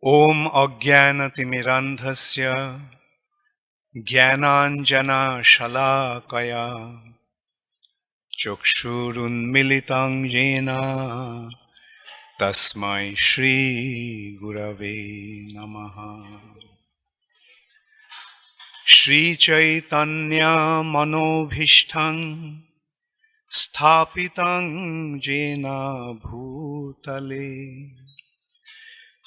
Om Ajnanatimirandhasya Jnananjana Shalakaya Chakshurunmilitam Yena Tasmai Shri Gurave Namaha. Shri Chaitanya Manobhishtam Sthapitam Jena Bhutale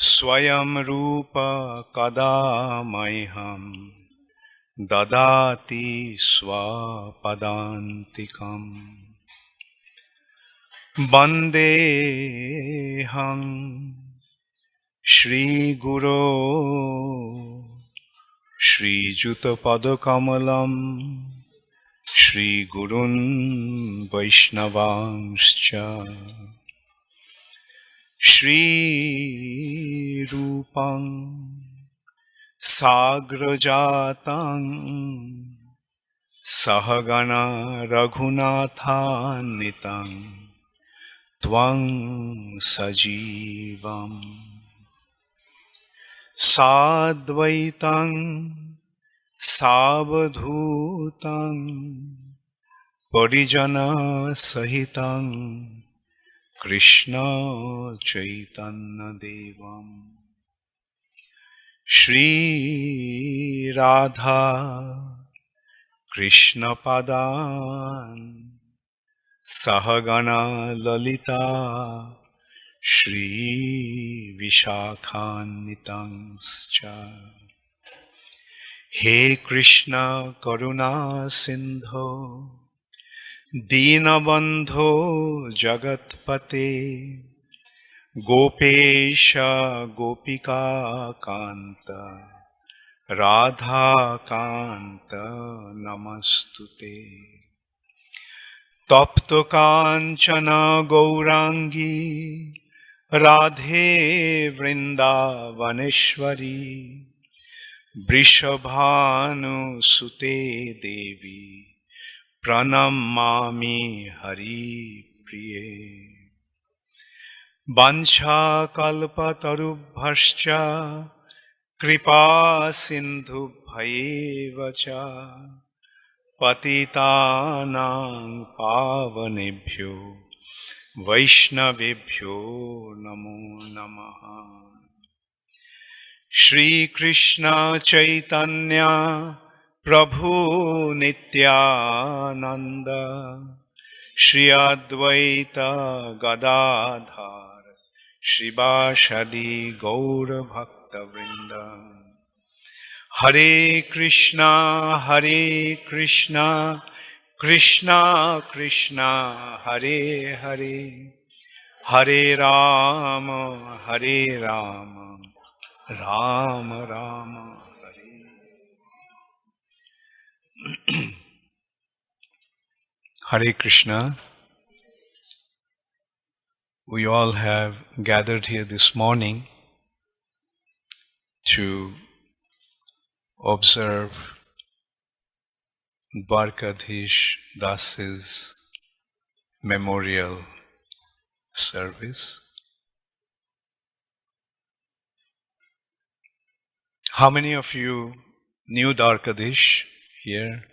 Swayam Rupa Kadamaiham Dadati Swapadantikam Vandeham Shri Guru Shri Juta Padakamalam Shri Gurun Vaishnavanscha Shri Rupam Sagrajatang Sahagana Raghunathanitang Tvang Sajivam Sadvaitang Savadhutang Parijana Sahitang Krishna Chaitanya Devam Shri Radha Krishna Padan Sahagana Lalita Shri Vishakhanitangscha He Krishna Karuna Sindho Dinabandho Jagatpate Gopesha Gopika Kanta Radha Kanta Namastute Tapto Kanchana Gaurangi Radhe Vrindavaneshwari Vrishabhanu Sute Devi Pranamami Hari Priye Vancha kalpatarubhascha kripa sindhu bhayevacha patitanang pavanebhyo vaishnavebhyo namo namaha. Shri Krishna Chaitanya Prabhu Nityananda Shri Advaita Gadadhar Shrivasadi Gaura Bhakta Vrinda Hare Krishna Krishna Krishna Hare Hare Hare Rama Rama Rama Hare. Hare Krishna. We all have gathered here this morning to observe Dvarakadhish Das's memorial service. How many of you knew Dvarakadhish here?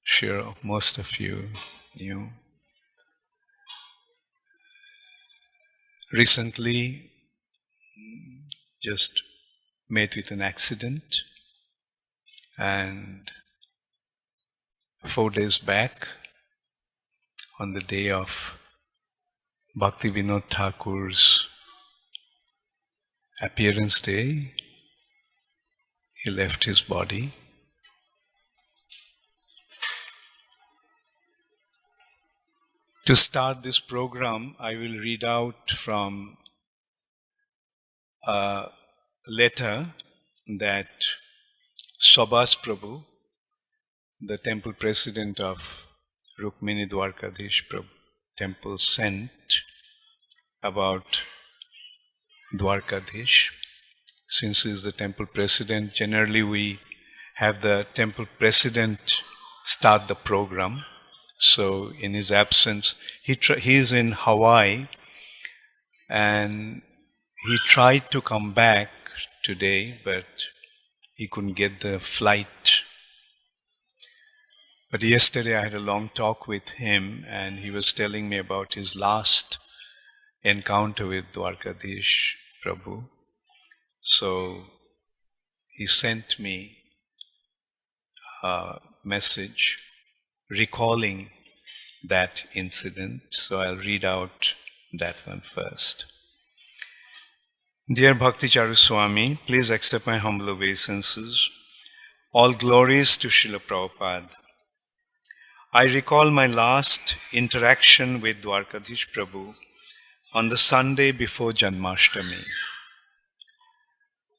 Sure, most of you knew. Recently, just met with an accident, and 4 days back, on the day of Bhakti Vinod Thakur's appearance day, he left his body. To start this program, I will read out from a letter that ＳUBSCRIBE, the temple president of Rukmini Dvarakadhish temple, sent about Dvarakadhish. Since he is the temple president, generally we have the temple president start the program. So in his absence, he is in Hawaii, and he tried to come back today, but he couldn't get the flight. But yesterday I had a long talk with him, and he was telling me about his last encounter with Dvarakadhish Prabhu. So he sent me a message recalling that incident. So I'll read out that one first. Dear Bhakti Charu Swami, please accept my humble obeisances. All glories to Srila Prabhupada. I recall my last interaction with Dvarakadhish Prabhu on the Sunday before Janmashtami.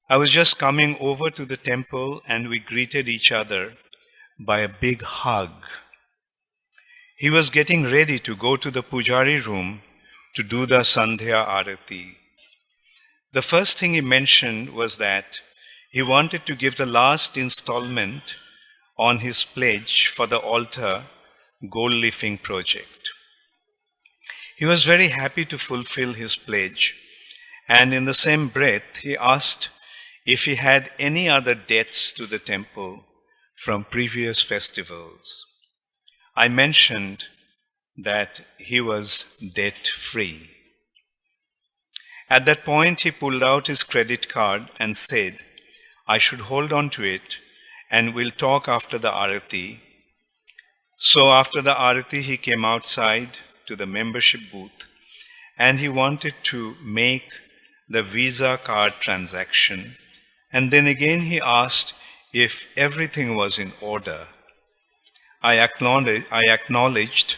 I was just coming over to the temple and we greeted each other by a big hug. He was getting ready to go to the Pujari room to do the Sandhya Arati. The first thing he mentioned was that he wanted to give the last installment on his pledge for the altar gold leafing project. He was very happy to fulfill his pledge, and in the same breath he asked if he had any other debts to the temple from previous festivals. I mentioned that he was debt-free. At that point, he pulled out his credit card and said, I should hold on to it and we'll talk after the Arati. So after the Arati, he came outside to the membership booth and he wanted to make the Visa card transaction. And then again he asked if everything was in order. I acknowledged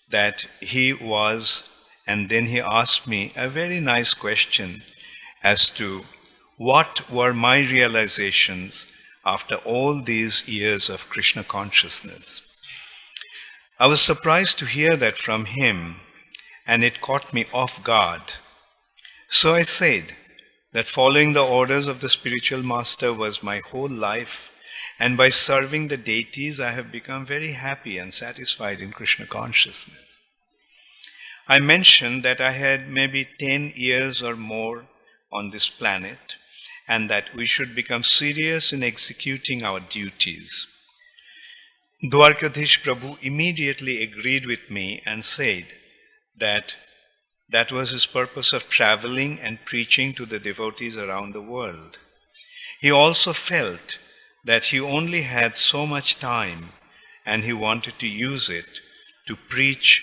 that he was, and then he asked me a very nice question as to what were my realizations after all these years of Krishna consciousness. I was surprised to hear that from him, and it caught me off guard. So I said that following the orders of the spiritual master was my whole life, and by serving the deities I have become very happy and satisfied in Krishna consciousness. I mentioned that I had maybe 10 years or more on this planet, and that we should become serious in executing our duties. Dvarakadhish Prabhu immediately agreed with me and said that that was his purpose of traveling and preaching to the devotees around the world. He also felt that he only had so much time and he wanted to use it to preach,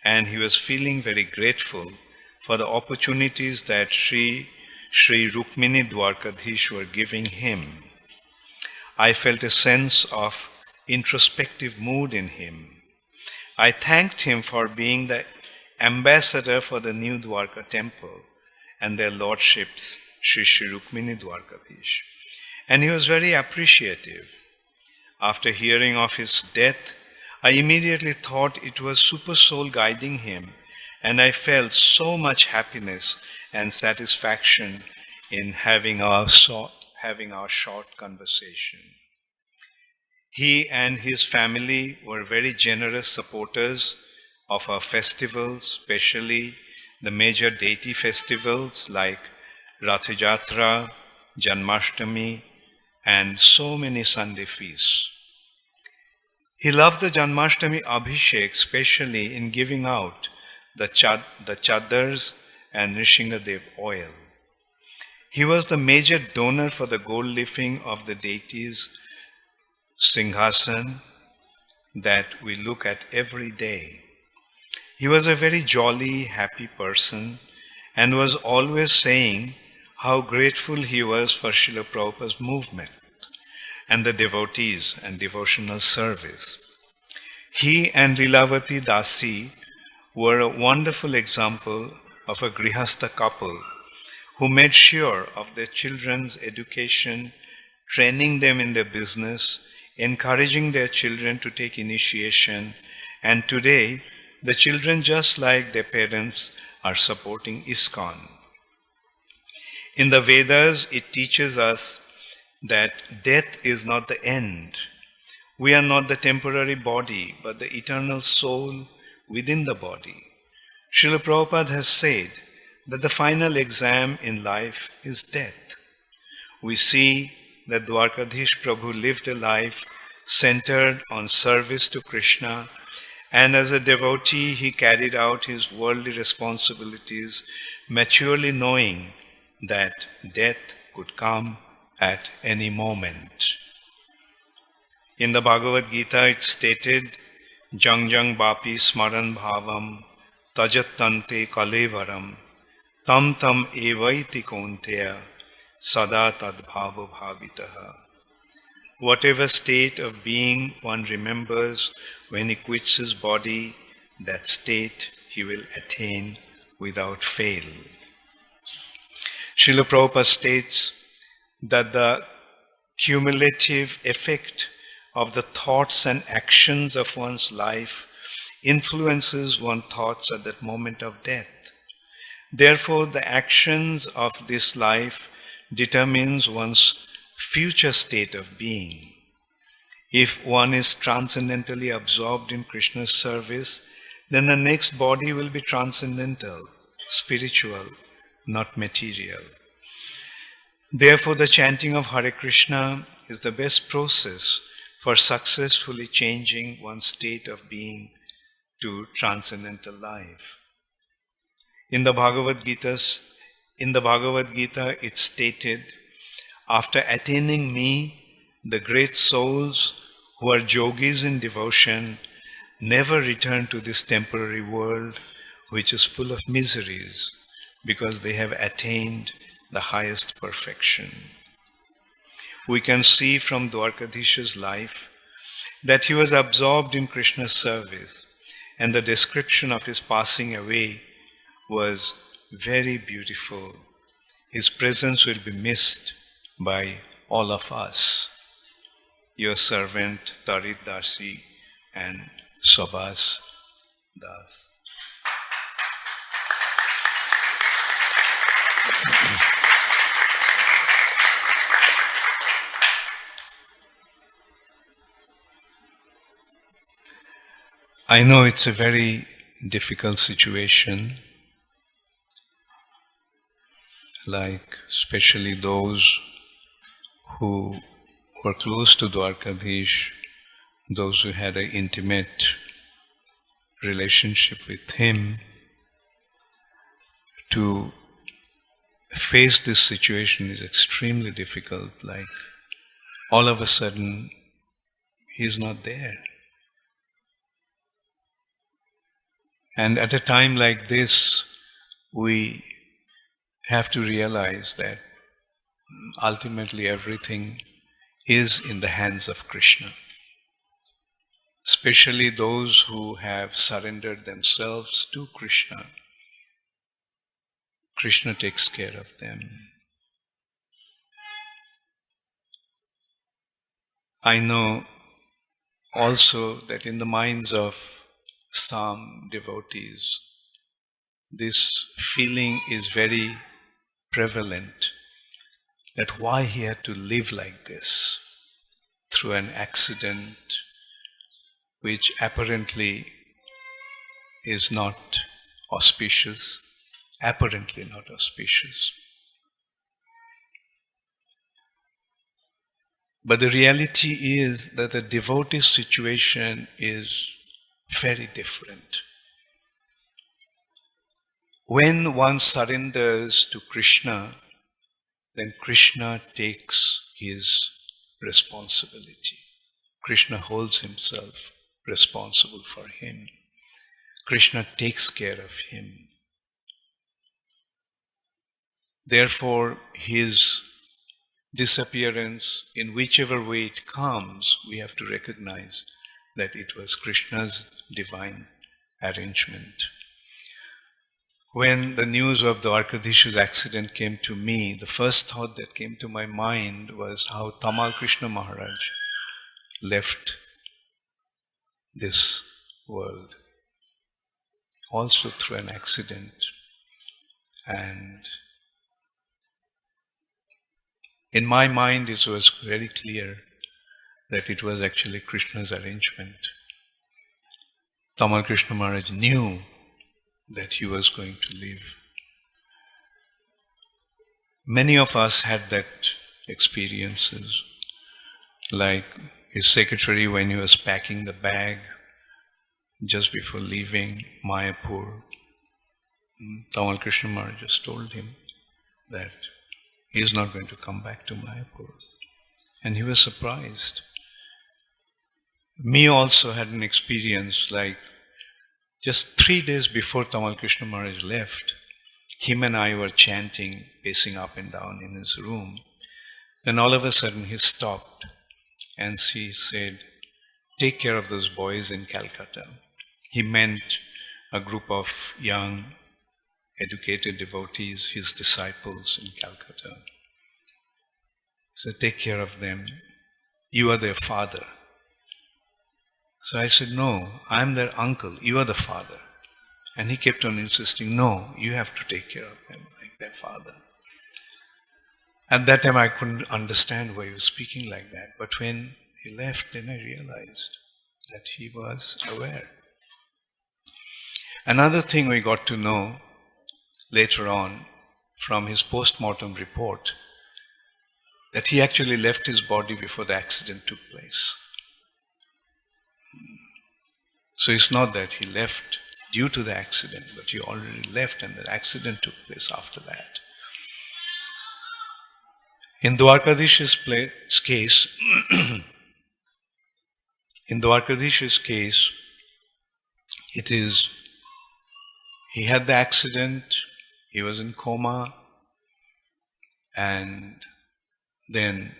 and he was feeling very grateful for the opportunities that Sri Rukmini Dvarakadhish were giving him. I felt a sense of introspective mood in him. I thanked him for being the ambassador for the new Dwarka temple and their lordships, Sri Rukmini Dvarakadhish. And he was very appreciative. After hearing of his death, I immediately thought it was Super Soul guiding him, and I felt so much happiness and satisfaction in having our short conversation. He and his family were very generous supporters of our festivals, especially the major deity festivals like Rath Yatra, Janmashtami, and so many Sunday feasts. He loved the Janmashtami Abhishek, especially in giving out the chadars and Nrishingadev oil. He was the major donor for the gold leafing of the deities' Singhasan that we look at every day. He was a very jolly, happy person and was always saying how grateful he was for Srila Prabhupada's movement and the devotees and devotional service. He and Lilavati Dasi were a wonderful example of a Grihastha couple who made sure of their children's education, training them in their business, encouraging their children to take initiation, and today the children, just like their parents, are supporting ISKCON. In the Vedas, it teaches us that death is not the end. We are not the temporary body, but the eternal soul within the body. Srila Prabhupada has said that the final exam in life is death. we see that Dvarakadhish Prabhu lived a life centered on service to Krishna, and as a devotee he carried out his worldly responsibilities, maturely knowing that death could come at any moment. In the Bhagavad Gita it's stated, Jang jang bapi smaran bhavam tajattante kalevaram tam tam evaiti konteya sada tadbhava bhavitaha. Whatever state of being one remembers when he quits his body, that state he will attain without fail. Srila Prabhupada states that the cumulative effect of the thoughts and actions of one's life influences one's thoughts at that moment of death. Therefore, the actions of this life determines one's future state of being. If one is transcendentally absorbed in Krishna's service, then the next body will be transcendental, spiritual, not material. Therefore, the chanting of Hare Krishna is the best process for successfully changing one's state of being to transcendental life. In the Bhagavad Gita, it's stated, after attaining me, the great souls who are yogis in devotion never return to this temporary world which is full of miseries, because they have attained the highest perfection. We can see from Dvarakadhish's life that he was absorbed in Krishna's service, and the description of his passing away was very beautiful. His presence will be missed by all of us. Your servant Tarit Dasi and Subhas Das. I know it's a very difficult situation, like especially those who were close to Dvarakadhish, those who had an intimate relationship with him, to face this situation is extremely difficult. Like all of a sudden, he's not there. And at a time like this, we have to realize that ultimately everything is in the hands of Krishna. Especially those who have surrendered themselves to Krishna. Krishna takes care of them. I know also that in the minds of some devotees, this feeling is very prevalent, that why he had to live like this, through an accident which apparently is not auspicious, apparently not auspicious. But the reality is that the devotee's situation is very different. When one surrenders to Krishna, then Krishna takes his responsibility. Krishna holds himself responsible for him. Krishna takes care of him. Therefore, his disappearance, in whichever way it comes, we have to recognize that it was Krishna's divine arrangement. When the news of Dvarakadhish's accident came to me, the first thought that came to my mind was how Tamal Krishna Maharaj left this world, also through an accident. And in my mind it was very clear that it was actually Krishna's arrangement. Tamal Krishna Maharaj knew that he was going to live. Many of us had that experiences. Like his secretary, when he was packing the bag, just before leaving Mayapur, Tamal Krishna Maharaj just told him that he is not going to come back to Mayapur. And he was surprised. Me also had an experience, like just 3 days before Tamal Krishna Maharaj left, him and I were chanting, pacing up and down in his room. Then all of a sudden he stopped and he said, "Take care of those boys in Calcutta." He meant a group of young, educated devotees, his disciples in Calcutta. He said, "Take care of them. You are their father." So I said, "No, I'm their uncle. You are the father." And he kept on insisting, "No, you have to take care of them like their father." At that time I couldn't understand why he was speaking like that. But when he left, then I realized that he was aware. Another thing we got to know later on from his post-mortem report, that he actually left his body before the accident took place. So it's not that he left due to the accident, but he already left and the accident took place after that. In Dvarakadhish's case, it is, he had the accident, he was in coma, and then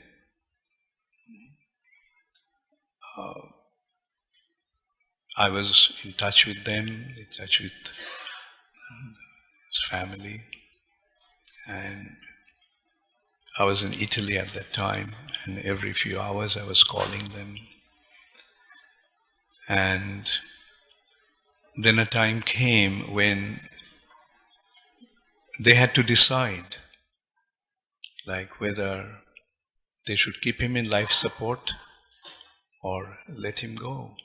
I was in touch with them, in touch with his family, and I was in Italy at that time, and every few hours I was calling them. And then a time came when they had to decide, like whether they should keep him in life support or let him go.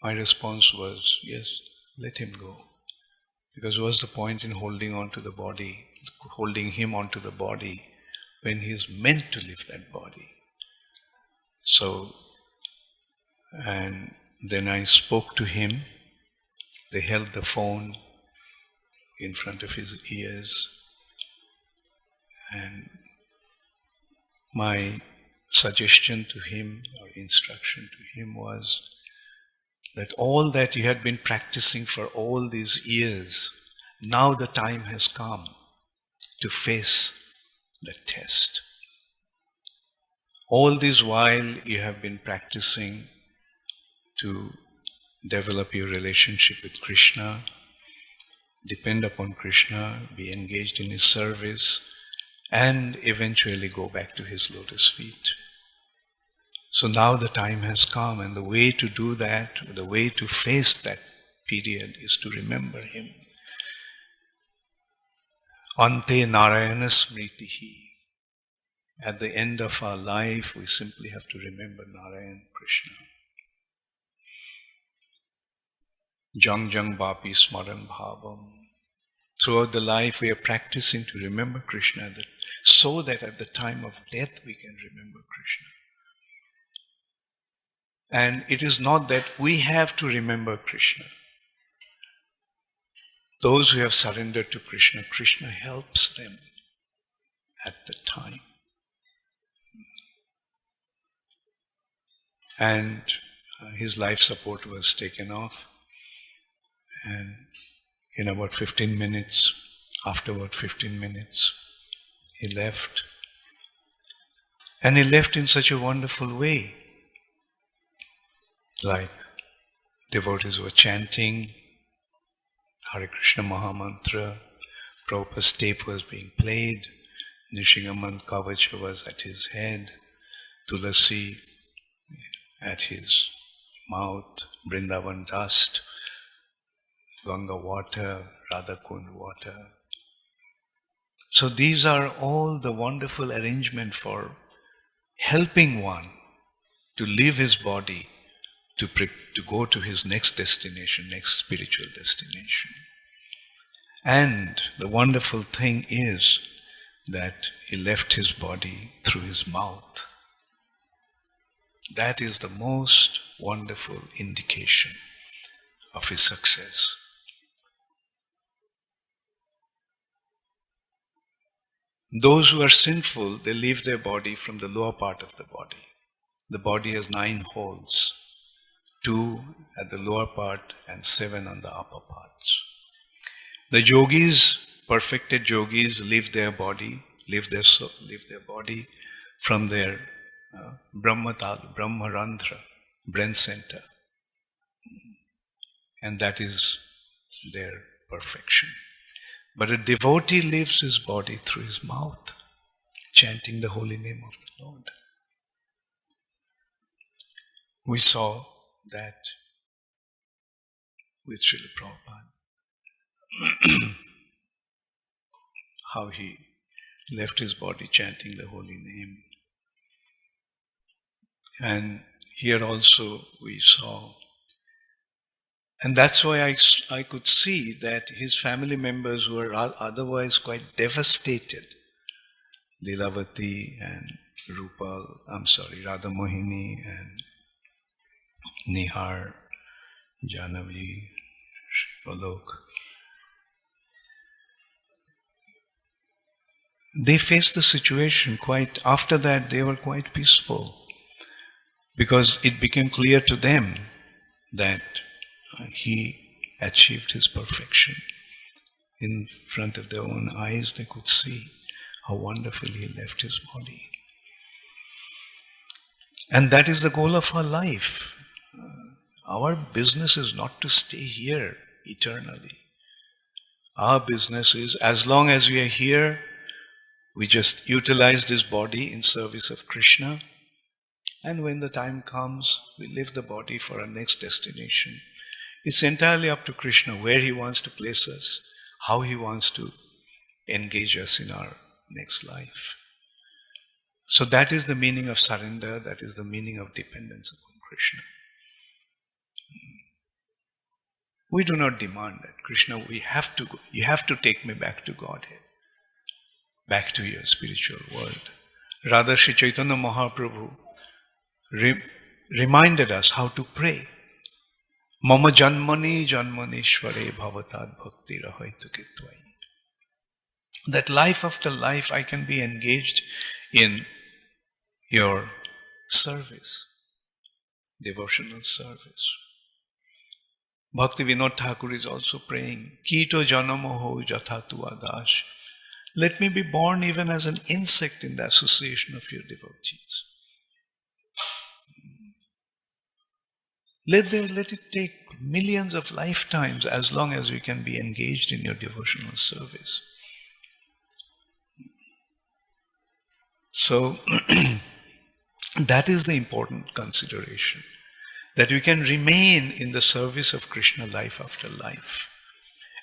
My response was, yes, let him go. Because what's the point in holding on to the body, holding him onto the body when he's meant to leave that body? So, and then I spoke to him. They held the phone in front of his ears, and my suggestion to him, or instruction to him, was that all that you had been practicing for all these years, now the time has come to face the test. All this while you have been practicing to develop your relationship with Krishna, depend upon Krishna, be engaged in his service, and eventually go back to his lotus feet. So now the time has come, and the way to do that, the way to face that period, is to remember him. Ante Narayana Smritihi. At the end of our life, we simply have to remember Narayan Krishna. Jang Jang Bapi Smaran Bhavam. Throughout the life, we are practicing to remember Krishna, so that at the time of death we can remember Krishna. And it is not that we have to remember Krishna. Those who have surrendered to Krishna, Krishna helps them at the time. And his life support was taken off. And in about 15 minutes, after about 15 minutes, he left. And he left in such a wonderful way. Like devotees were chanting Hare Krishna Mahamantra, Prabhupada's tape was being played, Nishingaman Kavacha was at his head, Tulasi at his mouth, Vrindavan dust, Ganga water, Radha Kund water. So these are all the wonderful arrangement for helping one to leave his body, to go to his next destination, next spiritual destination. And the wonderful thing is that he left his body through his mouth. That is the most wonderful indication of his success. Those who are sinful, they leave their body from the lower part of the body. The body has 9 holes, 2 at the lower part and 7 on the upper parts. The yogis, perfected yogis, leave their body from their Brahmarandhra, brain center. And that is their perfection. But a devotee leaves his body through his mouth, chanting the holy name of the Lord. We saw that with Srila Prabhupada, how he left his body chanting the holy name. And here also we saw, and that's why I could see that his family members were otherwise quite devastated. Lilavati and Radha Mohini and Nihar, Janavi, Alok. They faced the situation after that they were quite peaceful, because it became clear to them that he achieved his perfection. In front of their own eyes they could see how wonderfully he left his body. And that is the goal of our life. Our business is not to stay here eternally. Our business is, as long as we are here, we just utilize this body in service of Krishna. And when the time comes, we leave the body for our next destination. It's entirely up to Krishna where he wants to place us, how he wants to engage us in our next life. So that is the meaning of surrender, that is the meaning of dependence upon Krishna. We do not demand that, Krishna, you have to take me back to Godhead, back to your spiritual world. Rather, Sri Chaitanya Mahaprabhu reminded us how to pray. Mama janmani janmanishvare bhavatad bhakti rahaitu kitvai. That life after life I can be engaged in your service, devotional service. Bhakti Vinod Thakur is also praying, Kito janamoho jathatu adash. Let me be born even as an insect in the association of your devotees. Let it take millions of lifetimes as long as we can be engaged in your devotional service. So, that is the important consideration. That we can remain in the service of Krishna life after life.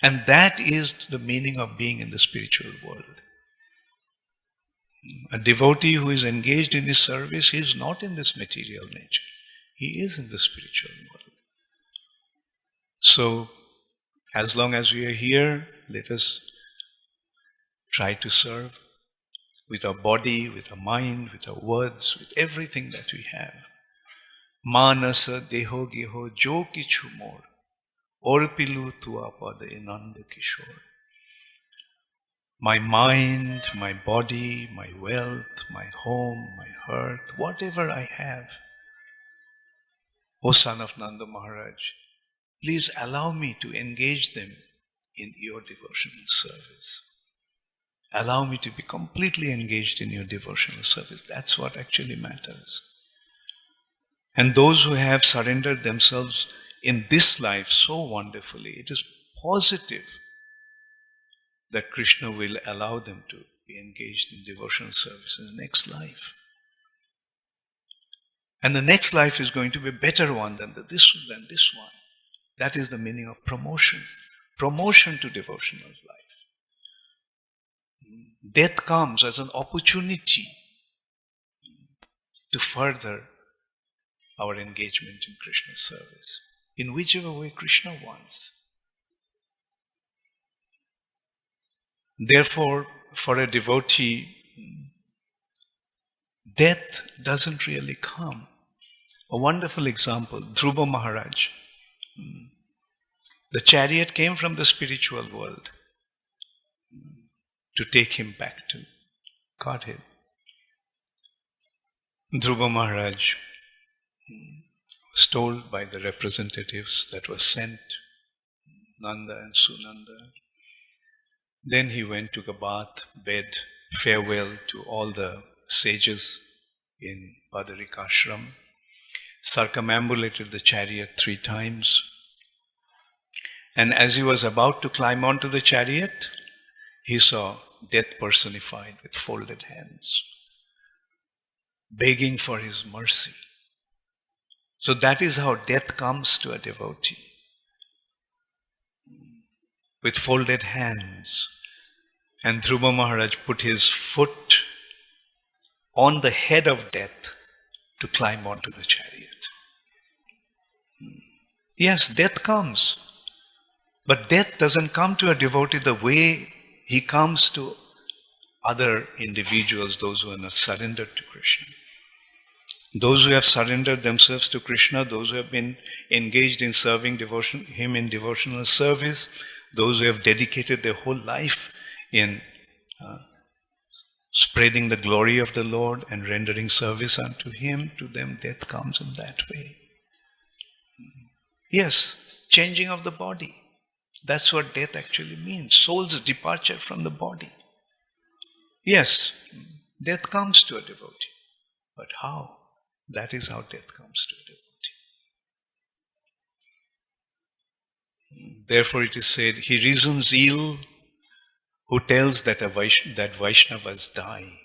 And that is the meaning of being in the spiritual world. A devotee who is engaged in his service, he is not in this material nature. He is in the spiritual world. So, as long as we are here, let us try to serve with our body, with our mind, with our words, with everything that we have. Manasa deho geho jo kichu mor, orpilu tua pada inanda kishore. My mind, my body, my wealth, my home, my heart, whatever I have, O son of Nanda Maharaj, please allow me to engage them in your devotional service. Allow me to be completely engaged in your devotional service. That's what actually matters. And those who have surrendered themselves in this life so wonderfully, it is positive that Krishna will allow them to be engaged in devotional service in the next life. And the next life is going to be a better one than this one. That is the meaning of promotion. Promotion to devotional life. Death comes as an opportunity to further our engagement in Krishna's service, in whichever way Krishna wants. Therefore, for a devotee, death doesn't really come. A wonderful example, Dhruva Maharaj. The chariot came from the spiritual world to take him back to Godhead. Dhruva Maharaj was told by the representatives that were sent, Nanda and Sunanda. Then he went, took a bath, bed, farewell to all the sages in Badarikashram, circumambulated the chariot 3 times. And as he was about to climb onto the chariot, he saw death personified with folded hands, begging for his mercy. So that is how death comes to a devotee. With folded hands. And Dhruva Maharaj put his foot on the head of death to climb onto the chariot. Yes, death comes. But death doesn't come to a devotee the way he comes to other individuals, those who are not surrendered to Krishna. Those who have surrendered themselves to Krishna, those who have been engaged in serving him in devotional service, those who have dedicated their whole life in spreading the glory of the Lord and rendering service unto him, to them death comes in that way. Yes, changing of the body. That's what death actually means. Soul's departure from the body. Yes, death comes to a devotee. But how? That is how death comes to a devotee. Therefore it is said, he reasons ill who tells that that Vaishnavas die,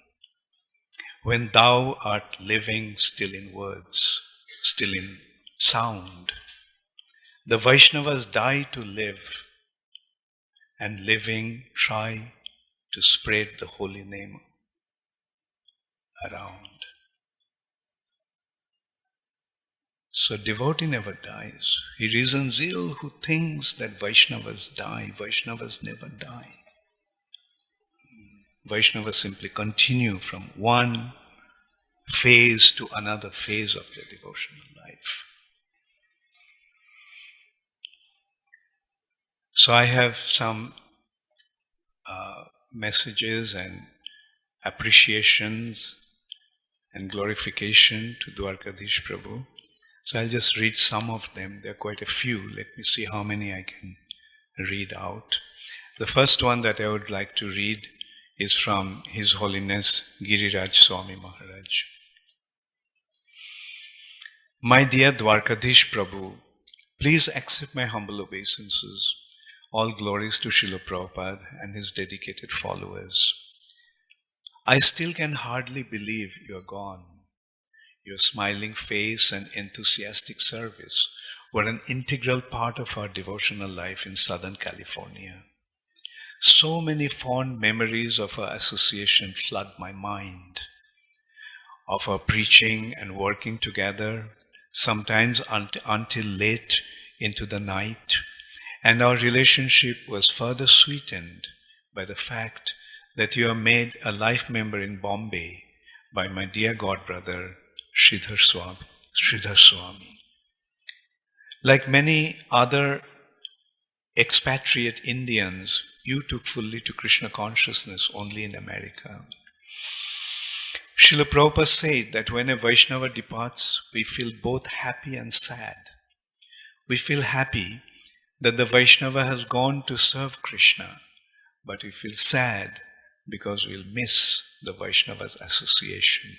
when thou art living still in words, still in sound. The Vaishnavas die to live, and living try to spread the holy name around. So devotee never dies. He reasons ill who thinks that Vaishnavas die. Vaishnavas never die. Vaishnavas simply continue from one phase to another phase of their devotional life. So I have some messages and appreciations and glorification to Dvarakadhish Prabhu. So I'll just read some of them. There are quite a few. Let me see how many I can read out. The first one that I would like to read is from His Holiness Giriraj Swami Maharaj. My dear Dvarakadhish Prabhu, please accept my humble obeisances. All glories to Srila Prabhupada and his dedicated followers. I still can hardly believe you are gone. Your smiling face and enthusiastic service were an integral part of our devotional life in Southern California. So many fond memories of our association flood my mind, of our preaching and working together, sometimes until late into the night, and our relationship was further sweetened by the fact that you are made a life member in Bombay by my dear godbrother, Sridhar Swami. Like many other expatriate Indians, you took fully to Krishna consciousness only in America. Srila Prabhupada said that when a Vaishnava departs, we feel both happy and sad. We feel happy that the Vaishnava has gone to serve Krishna, but we feel sad because we'll miss the Vaishnava's association.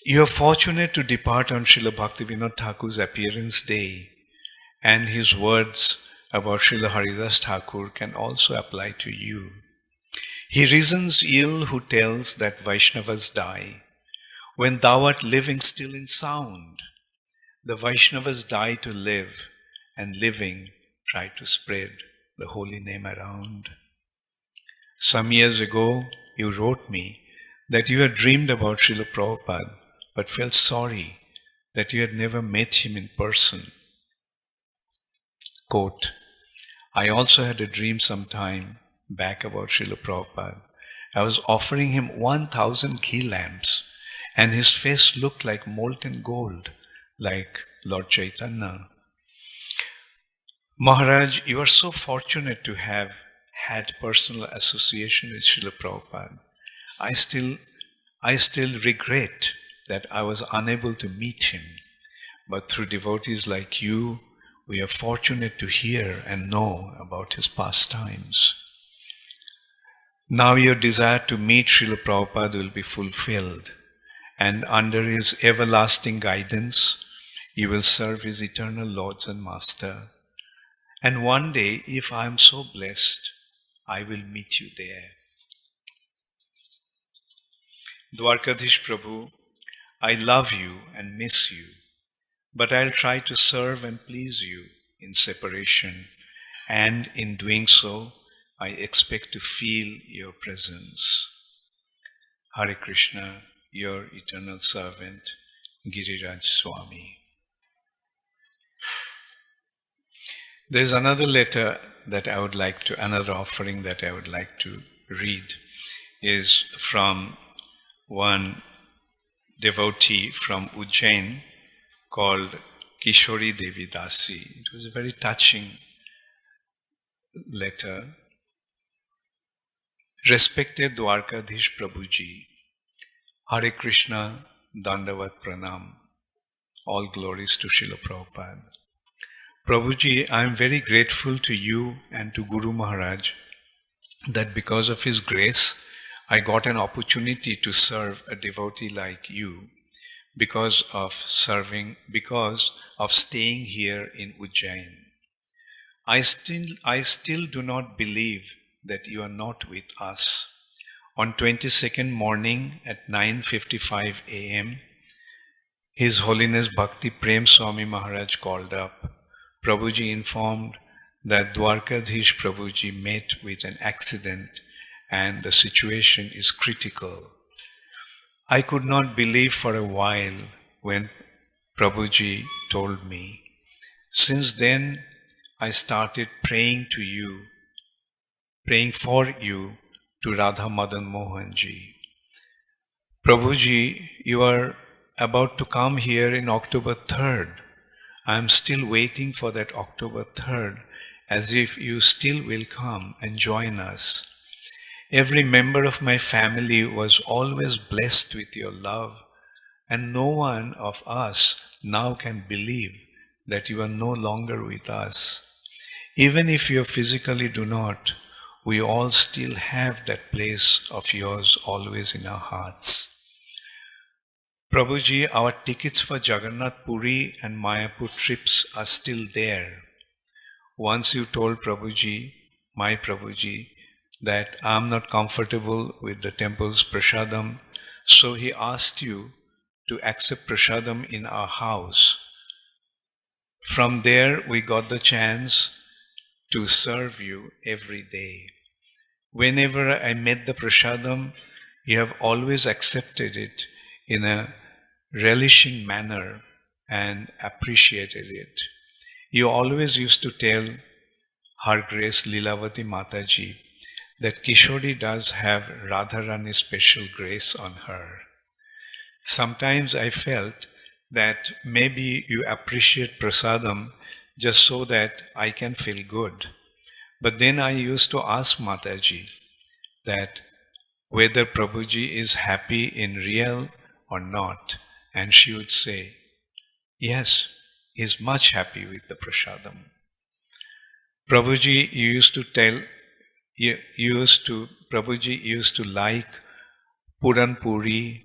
You are fortunate to depart on Srila Bhaktivinoda Thakur's appearance day, and his words about Srila Haridas Thakur can also apply to you. He reasons ill who tells that Vaishnavas die, when thou art living still in sound. The Vaishnavas die to live, and living try to spread the holy name around. Some years ago, you wrote me that you had dreamed about Srila Prabhupada, but felt sorry that you had never met him in person. Quote, I also had a dream sometime back about Srila Prabhupada. I was offering him 1,000 ghee lamps, and his face looked like molten gold, like Lord Chaitanya. Maharaj, you are so fortunate to have had personal association with Srila Prabhupada. I still regret that I was unable to meet him, but through devotees like you, we are fortunate to hear and know about his pastimes. Now your desire to meet Srila Prabhupada will be fulfilled, and under his everlasting guidance, you will serve his eternal Lords and Master. And one day, if I am so blessed, I will meet you there. Dvarakadhish Prabhu, I love you and miss you, but I'll try to serve and please you in separation, and in doing so, I expect to feel your presence. Hare Krishna, your eternal servant, Giriraj Swami. There's another letter that I would like to, another offering that I would like to read is from one devotee from Ujjain called Kishori Devi Dasi. It was a very touching letter. Respected Dvarakadhish Prabhuji, Hare Krishna, Dandavat Pranam. All glories to Srila Prabhupada. Prabhuji, I am very grateful to you and to Guru Maharaj that because of his grace, I got an opportunity to serve a devotee like you because of staying here in Ujjain. I still do not believe that you are not with us. On 22nd morning at 9:55 a.m., His Holiness Bhakti Prem Swami Maharaj called up. Prabhuji informed that Dvarakadhish Prabhuji met with an accident and the situation is critical. I could not believe for a while when Prabhuji told me. Since then, I started praying for you to Radha Madan Mohanji. Prabhuji, you are about to come here in October 3rd. I am still waiting for that October 3rd, as if you still will come and join us. Every member of my family was always blessed with your love, and no one of us now can believe that you are no longer with us. Even if you physically do not, we all still have that place of yours always in our hearts. Prabhuji, our tickets for Jagannath Puri and Mayapur trips are still there. Once you told Prabhuji, my Prabhuji, that I am not comfortable with the temple's prasadam, so he asked you to accept prasadam in our house. From there, we got the chance to serve you every day. Whenever I met the prasadam, you have always accepted it in a relishing manner and appreciated it. You always used to tell Her Grace Lilavati Mataji that Kishori does have Radharani's special grace on her. Sometimes I felt that maybe you appreciate prasadam just so that I can feel good. But then I used to ask Mataji that whether Prabhuji is happy in real or not, and she would say, yes, he is much happy with the prasadam. Prabhuji used to like Puran Puri,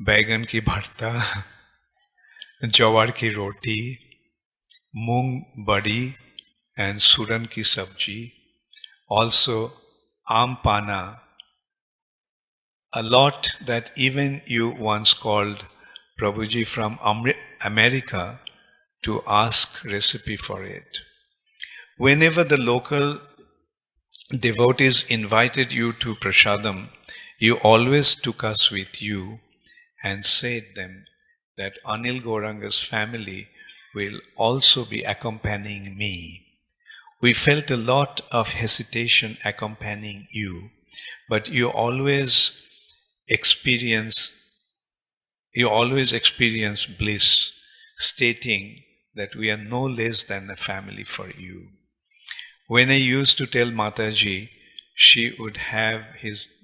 Baigan ki bharta, Jawar ki roti, Mung badi, and Suran ki sabji. Also, Aam Pana, a lot that even you once called Prabhuji from America to ask recipe for it. Whenever the local devotees invited you to prasadam, you always took us with you and said them that Anil Gauranga's family will also be accompanying me. We felt a lot of hesitation accompanying you, but you always experience bliss, stating that we are no less than a family for you. When I used to tell Mataji, she would have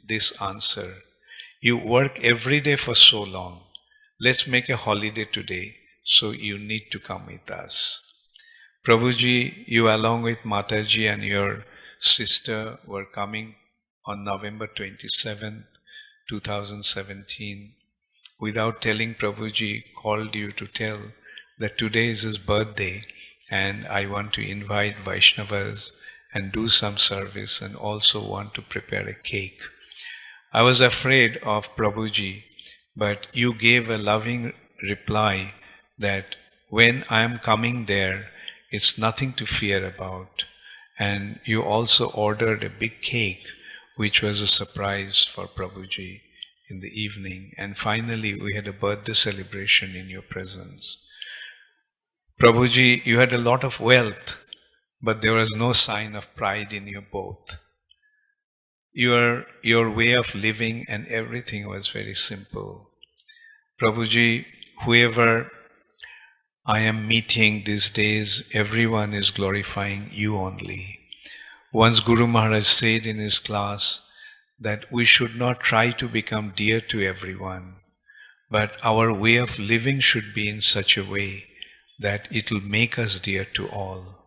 this answer: you work every day for so long. Let's make a holiday today, so you need to come with us. Prabhuji, you along with Mataji and your sister were coming on November 27, 2017. Without telling, Prabhuji called you to tell that today is his birthday and I want to invite Vaishnavas and do some service and also want to prepare a cake. I was afraid of Prabhuji, but you gave a loving reply that when I am coming there, it's nothing to fear about. And you also ordered a big cake, which was a surprise for Prabhuji in the evening. And finally, we had a birthday celebration in your presence. Prabhuji, you had a lot of wealth, but there was no sign of pride in you both. Your way of living and everything was very simple. Prabhuji, whoever I am meeting these days, everyone is glorifying you only. Once Guru Maharaj said in his class that we should not try to become dear to everyone, but our way of living should be in such a way that it will make us dear to all.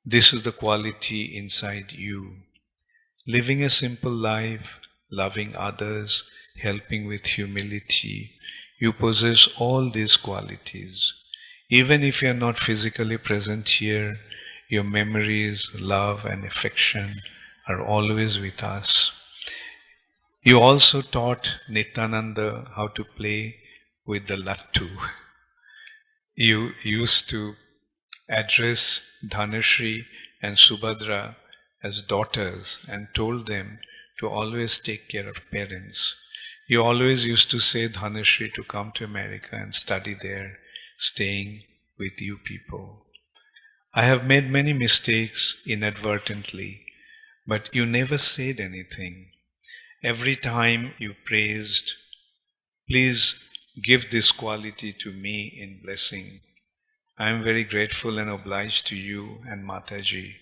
This is the quality inside you. Living a simple life, loving others, helping with humility, you possess all these qualities. Even if you are not physically present here, your memories, love and affection are always with us. You also taught Nityananda how to play with the lattu. You used to address Dhanashri and Subhadra as daughters and told them to always take care of parents. You always used to say Dhanashri to come to America and study there, staying with you people. I have made many mistakes inadvertently, but you never said anything. Every time you praised, please give this quality to me in blessing. I am very grateful and obliged to you and Mataji,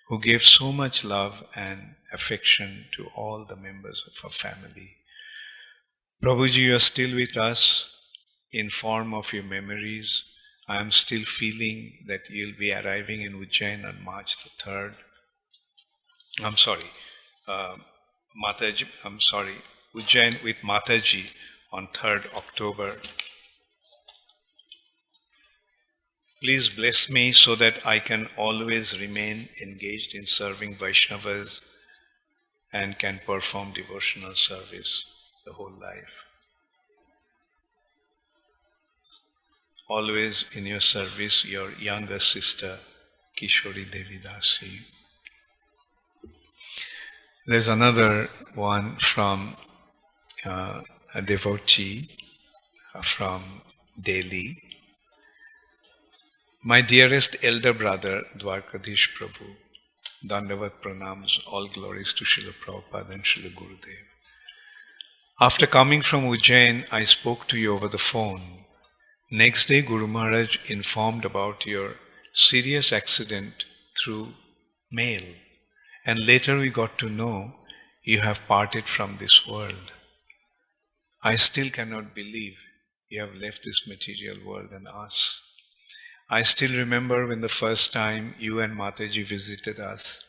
who gave so much love and affection to all the members of our family. Prabhuji, you are still with us in form of your memories. I am still feeling that you'll be arriving in Ujjain on March the 3rd. Ujjain with Mataji on 3rd October. Please bless me so that I can always remain engaged in serving Vaishnavas and can perform devotional service the whole life. Always in your service, your younger sister, Kishori Devi Dasi. There's another one from a devotee from Delhi. My dearest elder brother, Dvarakadhish Prabhu, Dandavat Pranams, all glories to Srila Prabhupada and Srila Gurudev. After coming from Ujjain, I spoke to you over the phone. Next day, Guru Maharaj informed about your serious accident through mail, and later we got to know you have parted from this world. I still cannot believe you have left this material world and us. I still remember when the first time you and Mataji visited us,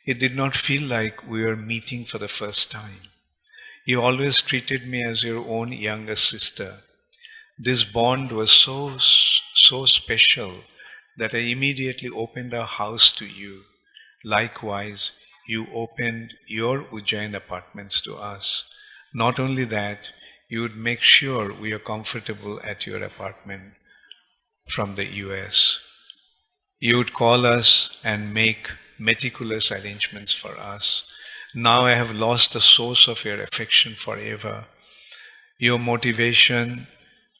it did not feel like we were meeting for the first time. You always treated me as your own younger sister. This bond was so special that I immediately opened our house to you. Likewise, you opened your Ujjain apartments to us. Not only that, you would make sure we are comfortable at your apartment from the US. You would call us and make meticulous arrangements for us. Now I have lost the source of your affection forever. Your motivation,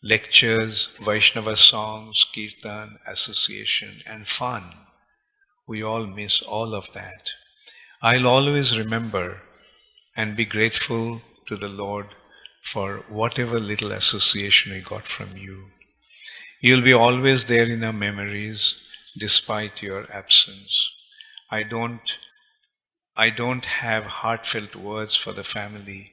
lectures, Vaishnava songs, kirtan, association, and fun We all miss all of that. I'll always remember and be grateful to the Lord for whatever little association I got from you. You'll be always there in our memories despite your absence. I don't have heartfelt words for the family,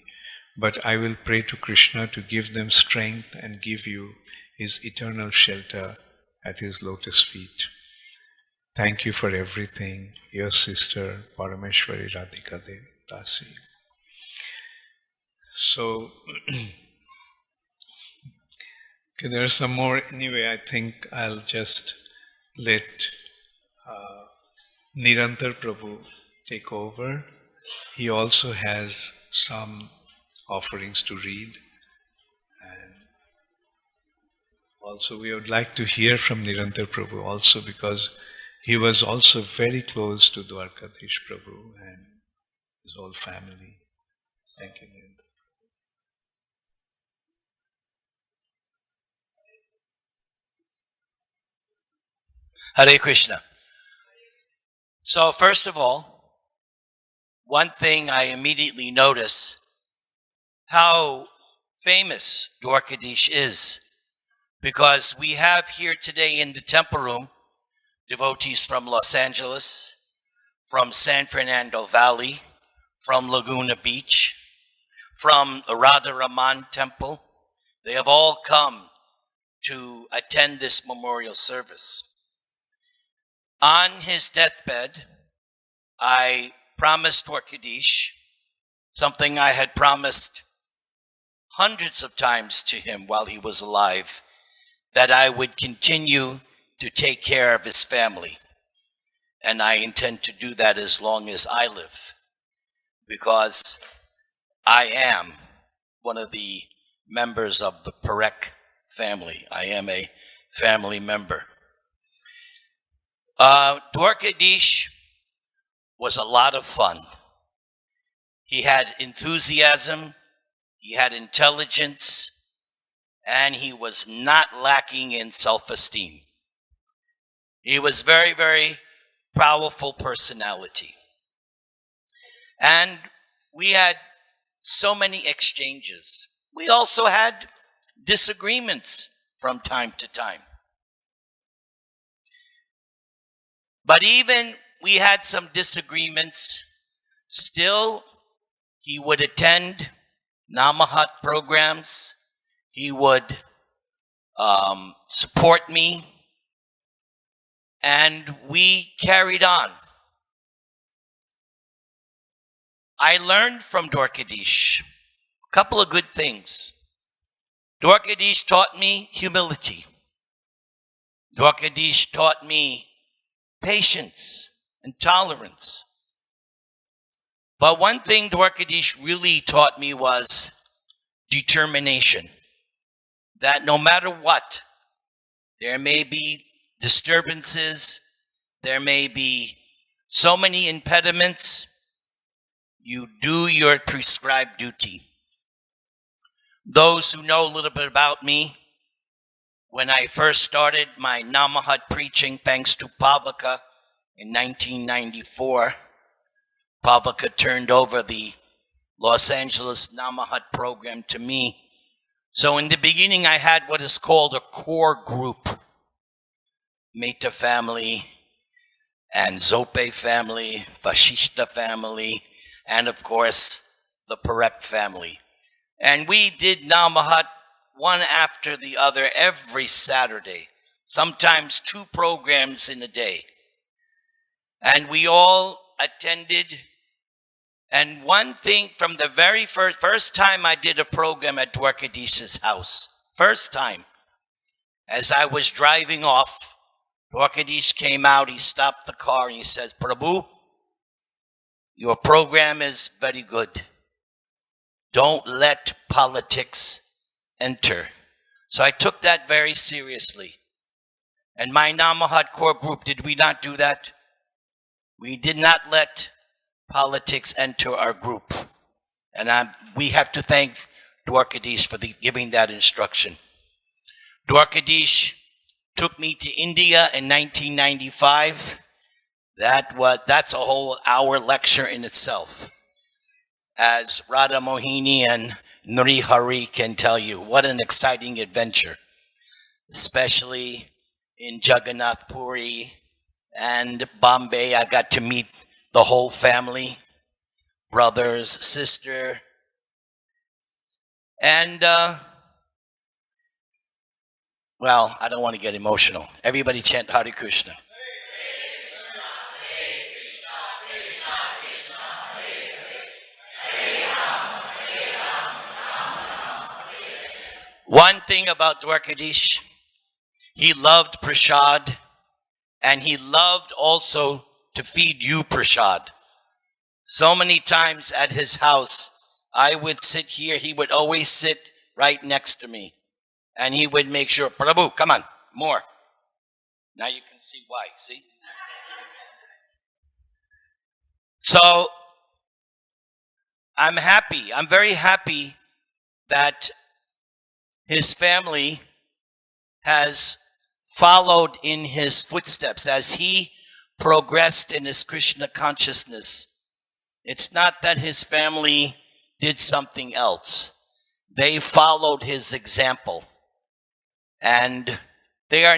but I will pray to Krishna to give them strength and give you his eternal shelter at his lotus feet. Thank you for everything, your sister Parameshwari Radhika Devi Dasi. So, okay, there are some more. Anyway, I think I'll just let Nirantar Prabhu take over. He also has some offerings to read. And also we would like to hear from Nirantar Prabhu also, because he was also very close to Dvarakadhish Prabhu and his whole family. Thank you, Nirantar. Hare Krishna. So first of all, one thing I immediately notice, how famous Dvarakadhish is, because we have here today in the temple room devotees from Los Angeles, from San Fernando Valley, from Laguna Beach, from the Radha Raman Temple. They have all come to attend this memorial service. On his deathbed, I promised Dvarakadhish something I had promised hundreds of times to him while he was alive, that I would continue to take care of his family. And I intend to do that as long as I live, because I am one of the members of the Parekh family. I am a family member. Dvarakadhish was a lot of fun. He had enthusiasm, he had intelligence, and he was not lacking in self-esteem. He was very, very powerful personality. And we had so many exchanges. We also had disagreements from time to time. But even we had some disagreements, still he would attend Namahat programs. He would support me, and we carried on. I learned from Dvarakadhish a couple of good things. Dvarakadhish taught me humility. Dvarakadhish taught me patience and tolerance. But one thing Dvarakadhish really taught me was determination. That no matter what, there may be disturbances, there may be so many impediments, you do your prescribed duty. Those who know a little bit about me, when I first started my Namahat preaching, thanks to Pavaka in 1994, Pavaka turned over the Los Angeles Namahat program to me. So in the beginning, I had what is called a core group. Mehta family, and Zope family, Vashishta family, and of course, the Parekh family. And we did Namahat one after the other every Saturday, sometimes 2 programs in a day. And we all attended. And one thing from the very first time I did a program at Dvarakadish's house, first time, as I was driving off, Dvarakadish came out, he stopped the car and he says, "Prabhu, your program is very good. Don't let politics enter." So I took that very seriously. And my Namahat core group, did we not do that? We did not let politics enter our group. And we have to thank Dvarakadish for giving that instruction. Dvarakadish took me to India in 1995. That's a whole hour lecture in itself. As Radha Mohini and Nuri Hari can tell you, what an exciting adventure, especially in Jagannath Puri and Bombay. I got to meet the whole family, brothers, sister, and well, I don't want to get emotional. Everybody chant Hare Krishna. One thing about Dvarakadhish, he loved prasad, and he loved also to feed you prasad. So many times at his house, I would sit here, he would always sit right next to me, and he would make sure, Prabhu, come on, more. Now you can see why, see? So, I'm happy, I'm very happy that his family has followed in his footsteps as he progressed in his Krishna consciousness. It's not that his family did something else. They followed his example. And they're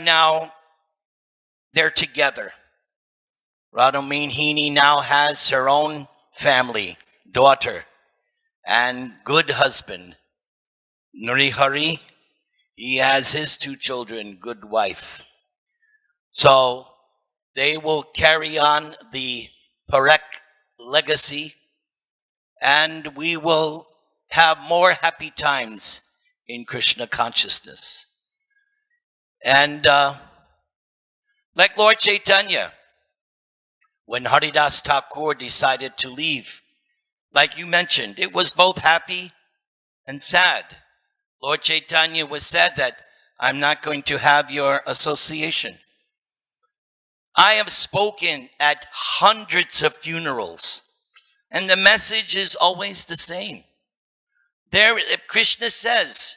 together. Radha Mohini now has her own family, daughter, and good husband. Nuri Hari, he has his 2 children, good wife. So they will carry on the Parekh legacy, and we will have more happy times in Krishna consciousness. And like Lord Chaitanya, when Haridas Thakur decided to leave, like you mentioned, it was both happy and sad. Lord Chaitanya was said that I'm not going to have your association. I have spoken at hundreds of funerals, and the message is always the same. There, Krishna says,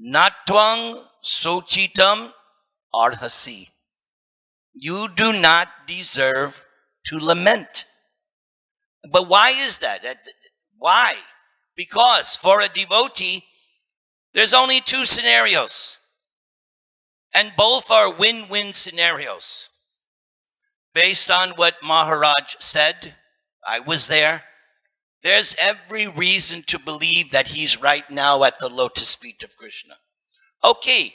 Natvang sochitam arhasi. You do not deserve to lament. But why is that? Why? Because for a devotee, there's only 2 scenarios, and both are win-win scenarios. Based on what Maharaj said, I was there. There's every reason to believe that he's right now at the lotus feet of Krishna. Okay,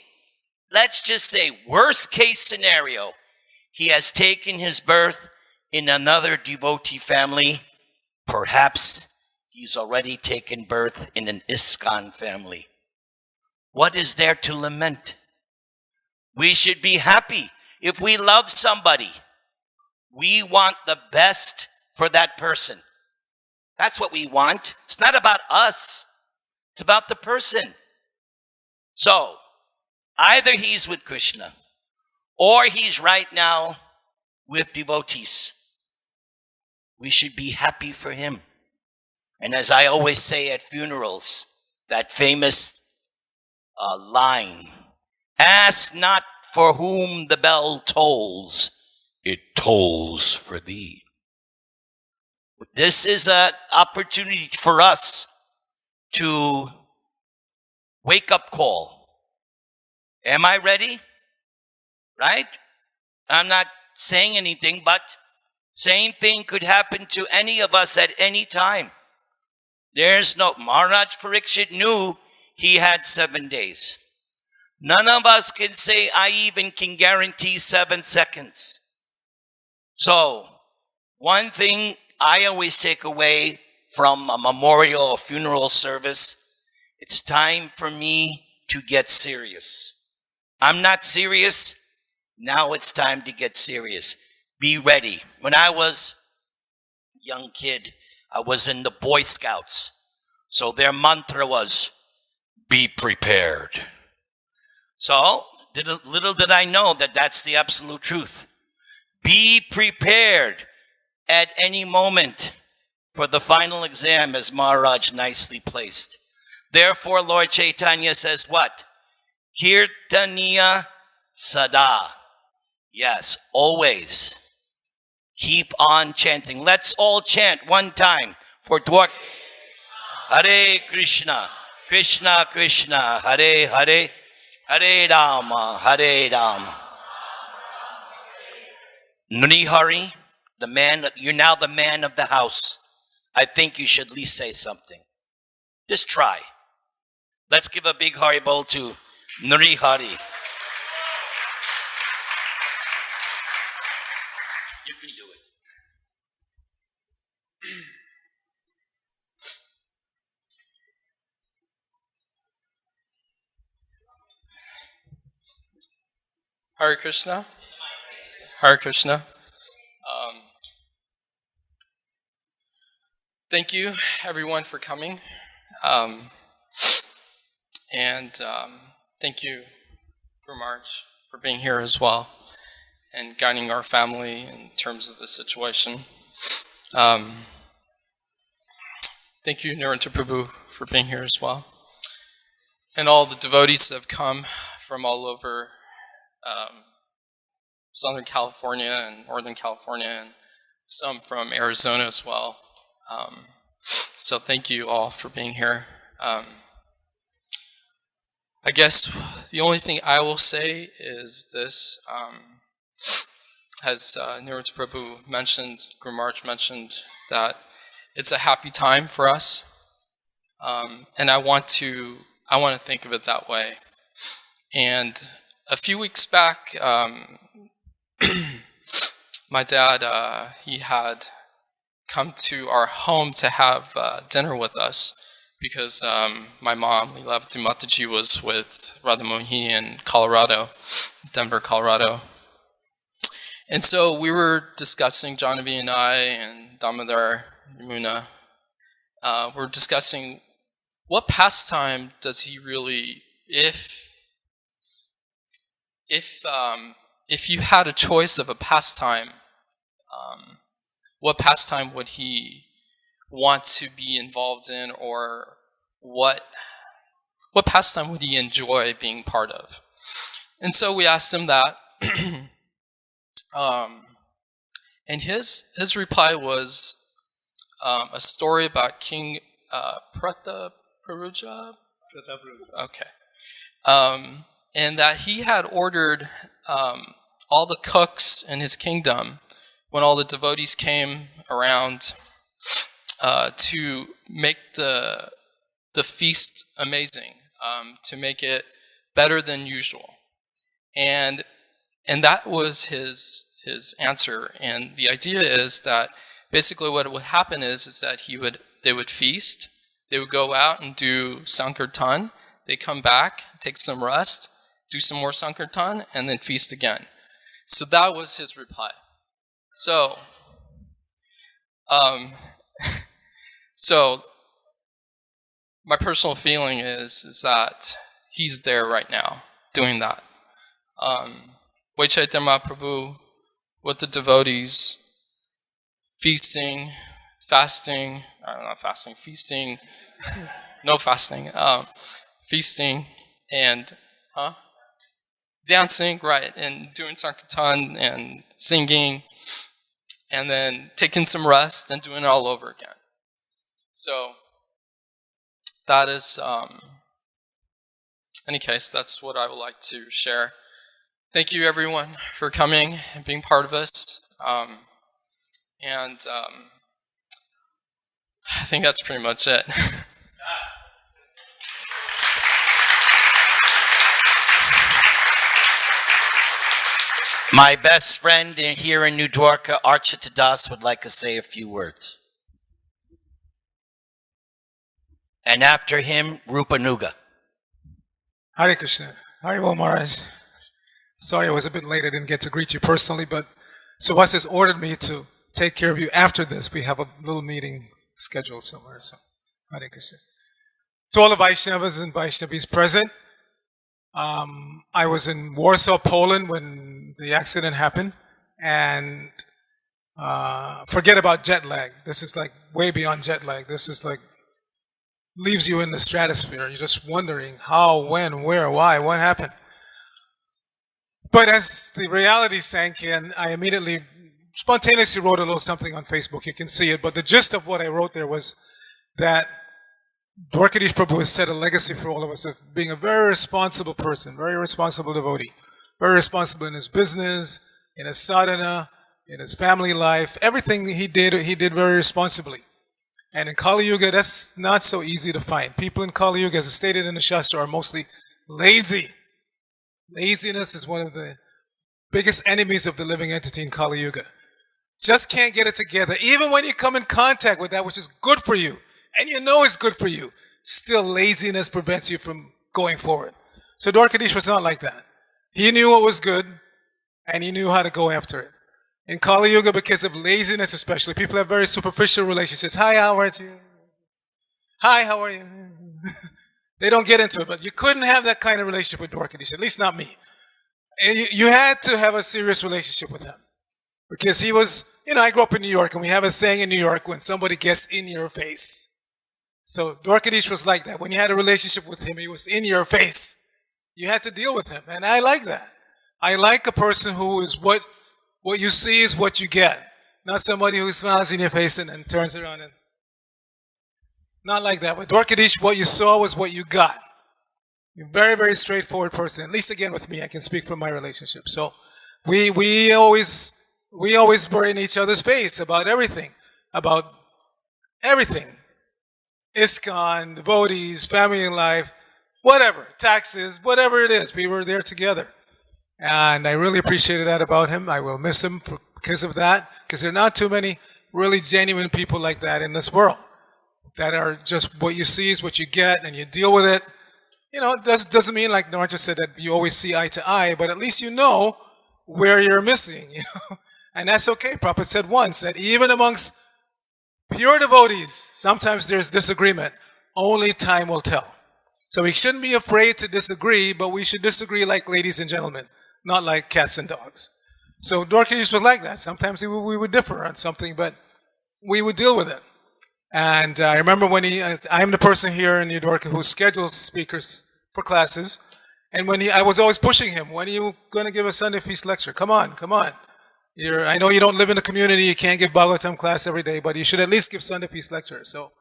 let's just say worst case scenario, he has taken his birth in another devotee family. Perhaps he's already taken birth in an ISKCON family. What is there to lament? We should be happy. If we love somebody, we want the best for that person. That's what we want. It's not about us. It's about the person. So, either he's with Krishna, or he's right now with devotees. We should be happy for him. And as I always say at funerals, that famous line, ask not for whom the bell tolls, it tolls for thee. This is an opportunity for us to wake up call. Am I ready? Right? I'm not saying anything, but same thing could happen to any of us at any time. There's no, Maharaj Parikshit knew he had 7 days. None of us can say, I even can guarantee 7 seconds. So, one thing I always take away from a memorial or funeral service, it's time for me to get serious. I'm not serious. Now it's time to get serious. Be ready. When I was a young kid, I was in the Boy Scouts. So their mantra was, be prepared. So, little did I know that that's the absolute truth. Be prepared at any moment for the final exam, as Maharaj nicely placed. Therefore, Lord Chaitanya says what? Kirtaniya sada. Yes, always. keep on chanting. Let's all chant one time for Dvarakadhish. Hare Krishna, Krishna Krishna, Hare Hare, Hare Rama, Hare Rama. Nrihari, the man, you're now the man of the house. I think you should at least say something. Just try. Let's give a big Haribol to Nrihari. You can do it. Hare Krishna. Hare Krishna. Thank you, everyone, for coming. Thank you, Maharaj, for being here as well and guiding our family in terms of the situation. Thank you, Narendra Prabhu, for being here as well. And all the devotees that have come from all over Southern California and Northern California, and some from Arizona as well. So thank you all for being here. I guess the only thing I will say is this, as Narendra Prabhu mentioned, Guru Maharaj mentioned, that it's a happy time for us, and I want to think of it that way. And a few weeks back, my dad, he had come to our home to have dinner with us, because my mom, Leelavati Mataji, was with Radha Mohini in Colorado, Denver, Colorado. And so we were discussing, Jahnavi and I and Damodar, Yamuna, we're discussing what pastime does he really, if you had a choice of a pastime, what pastime would he want to be involved in, or what pastime would he enjoy being part of? And so we asked him that, and his reply was a story about King Prataparuja. Okay, and that he had ordered all the cooks in his kingdom, when all the devotees came around, to make the feast amazing, to make it better than usual, and that was his answer. And the idea is that basically what would happen is that they would feast, they would go out and do Sankirtan, they come back, take some rest, do some more Sankirtan, and then feast again. So that was his reply. So, so my personal feeling is that he's there right now doing that. Chaitanya Mahaprabhu with the devotees, feasting, fasting, not fasting, feasting, no fasting, feasting, and dancing, right, and doing Sankirtan and singing, and then taking some rest and doing it all over again. So that is, in any case, that's what I would like to share. Thank you, everyone, for coming and being part of us. I think that's pretty much it. My best friend here in New Dwarka, Archita Das, would like to say a few words. And after him, Rupanuga. Hare Krishna. Haribol Maharaj. Sorry I was a bit late. I didn't get to greet you personally, but Subhas has ordered me to take care of you after this. We have a little meeting scheduled somewhere. So, Hare Krishna. To all the Vaishnavas and Vaishnavis present, I was in Warsaw, Poland when the accident happened, and forget about jet lag. This is like way beyond jet lag. This is like leaves you in the stratosphere. You're just wondering how, when, where, why, what happened. But as the reality sank in, I immediately spontaneously wrote a little something on Facebook. You can see it. But the gist of what I wrote there was that Dvarakadhish Prabhu has set a legacy for all of us of being a very responsible person, very responsible devotee, very responsible in his business, in his sadhana, in his family life. Everything he did very responsibly. And in Kali Yuga, that's not so easy to find. People in Kali Yuga, as stated in the Shastra, are mostly lazy. Laziness is one of the biggest enemies of the living entity in Kali Yuga. Just can't get it together. Even when you come in contact with that which is good for you, and you know it's good for you, still laziness prevents you from going forward. So Dvarakadhish was not like that. He knew what was good, and he knew how to go after it. In Kali Yuga, because of laziness especially, people have very superficial relationships. Hi, how are you? Hi, how are you? They don't get into it, but you couldn't have that kind of relationship with Dvarakadhish, at least not me. And you had to have a serious relationship with him. Because he was, I grew up in New York, and we have a saying in New York, when somebody gets in your face. So Dvarakadhish was like that. When you had a relationship with him, he was in your face. You had to deal with him, and I like that. I like a person who is what you see is what you get. Not somebody who smiles in your face and then turns around and... Not like that. With Dvarakadhish, what you saw was what you got. You're a very, very straightforward person. At least again with me, I can speak from my relationship. So we always burn in each other's face about everything. About everything. ISKCON, devotees, family life, whatever, taxes, whatever it is. We were there together. And I really appreciated that about him. I will miss him because of that. Because there are not too many really genuine people like that in this world. That are just what you see is what you get and you deal with it. It doesn't mean, like Naranja said, that you always see eye to eye, but at least you know where you're missing, And that's okay. Prabhupada said once that even amongst pure devotees, sometimes there's disagreement. Only time will tell. So we shouldn't be afraid to disagree, but we should disagree like ladies and gentlemen, not like cats and dogs. So Dvarakadhish was like that. Sometimes we would differ on something, but we would deal with it. And I remember when I'm the person here in New Dwarka who schedules speakers for classes. And I was always pushing him, when are you going to give a Sunday feast lecture? Come on. I know you don't live in the community, you can't give Bhagavatam class every day, but you should at least give Sunday feast lecture. So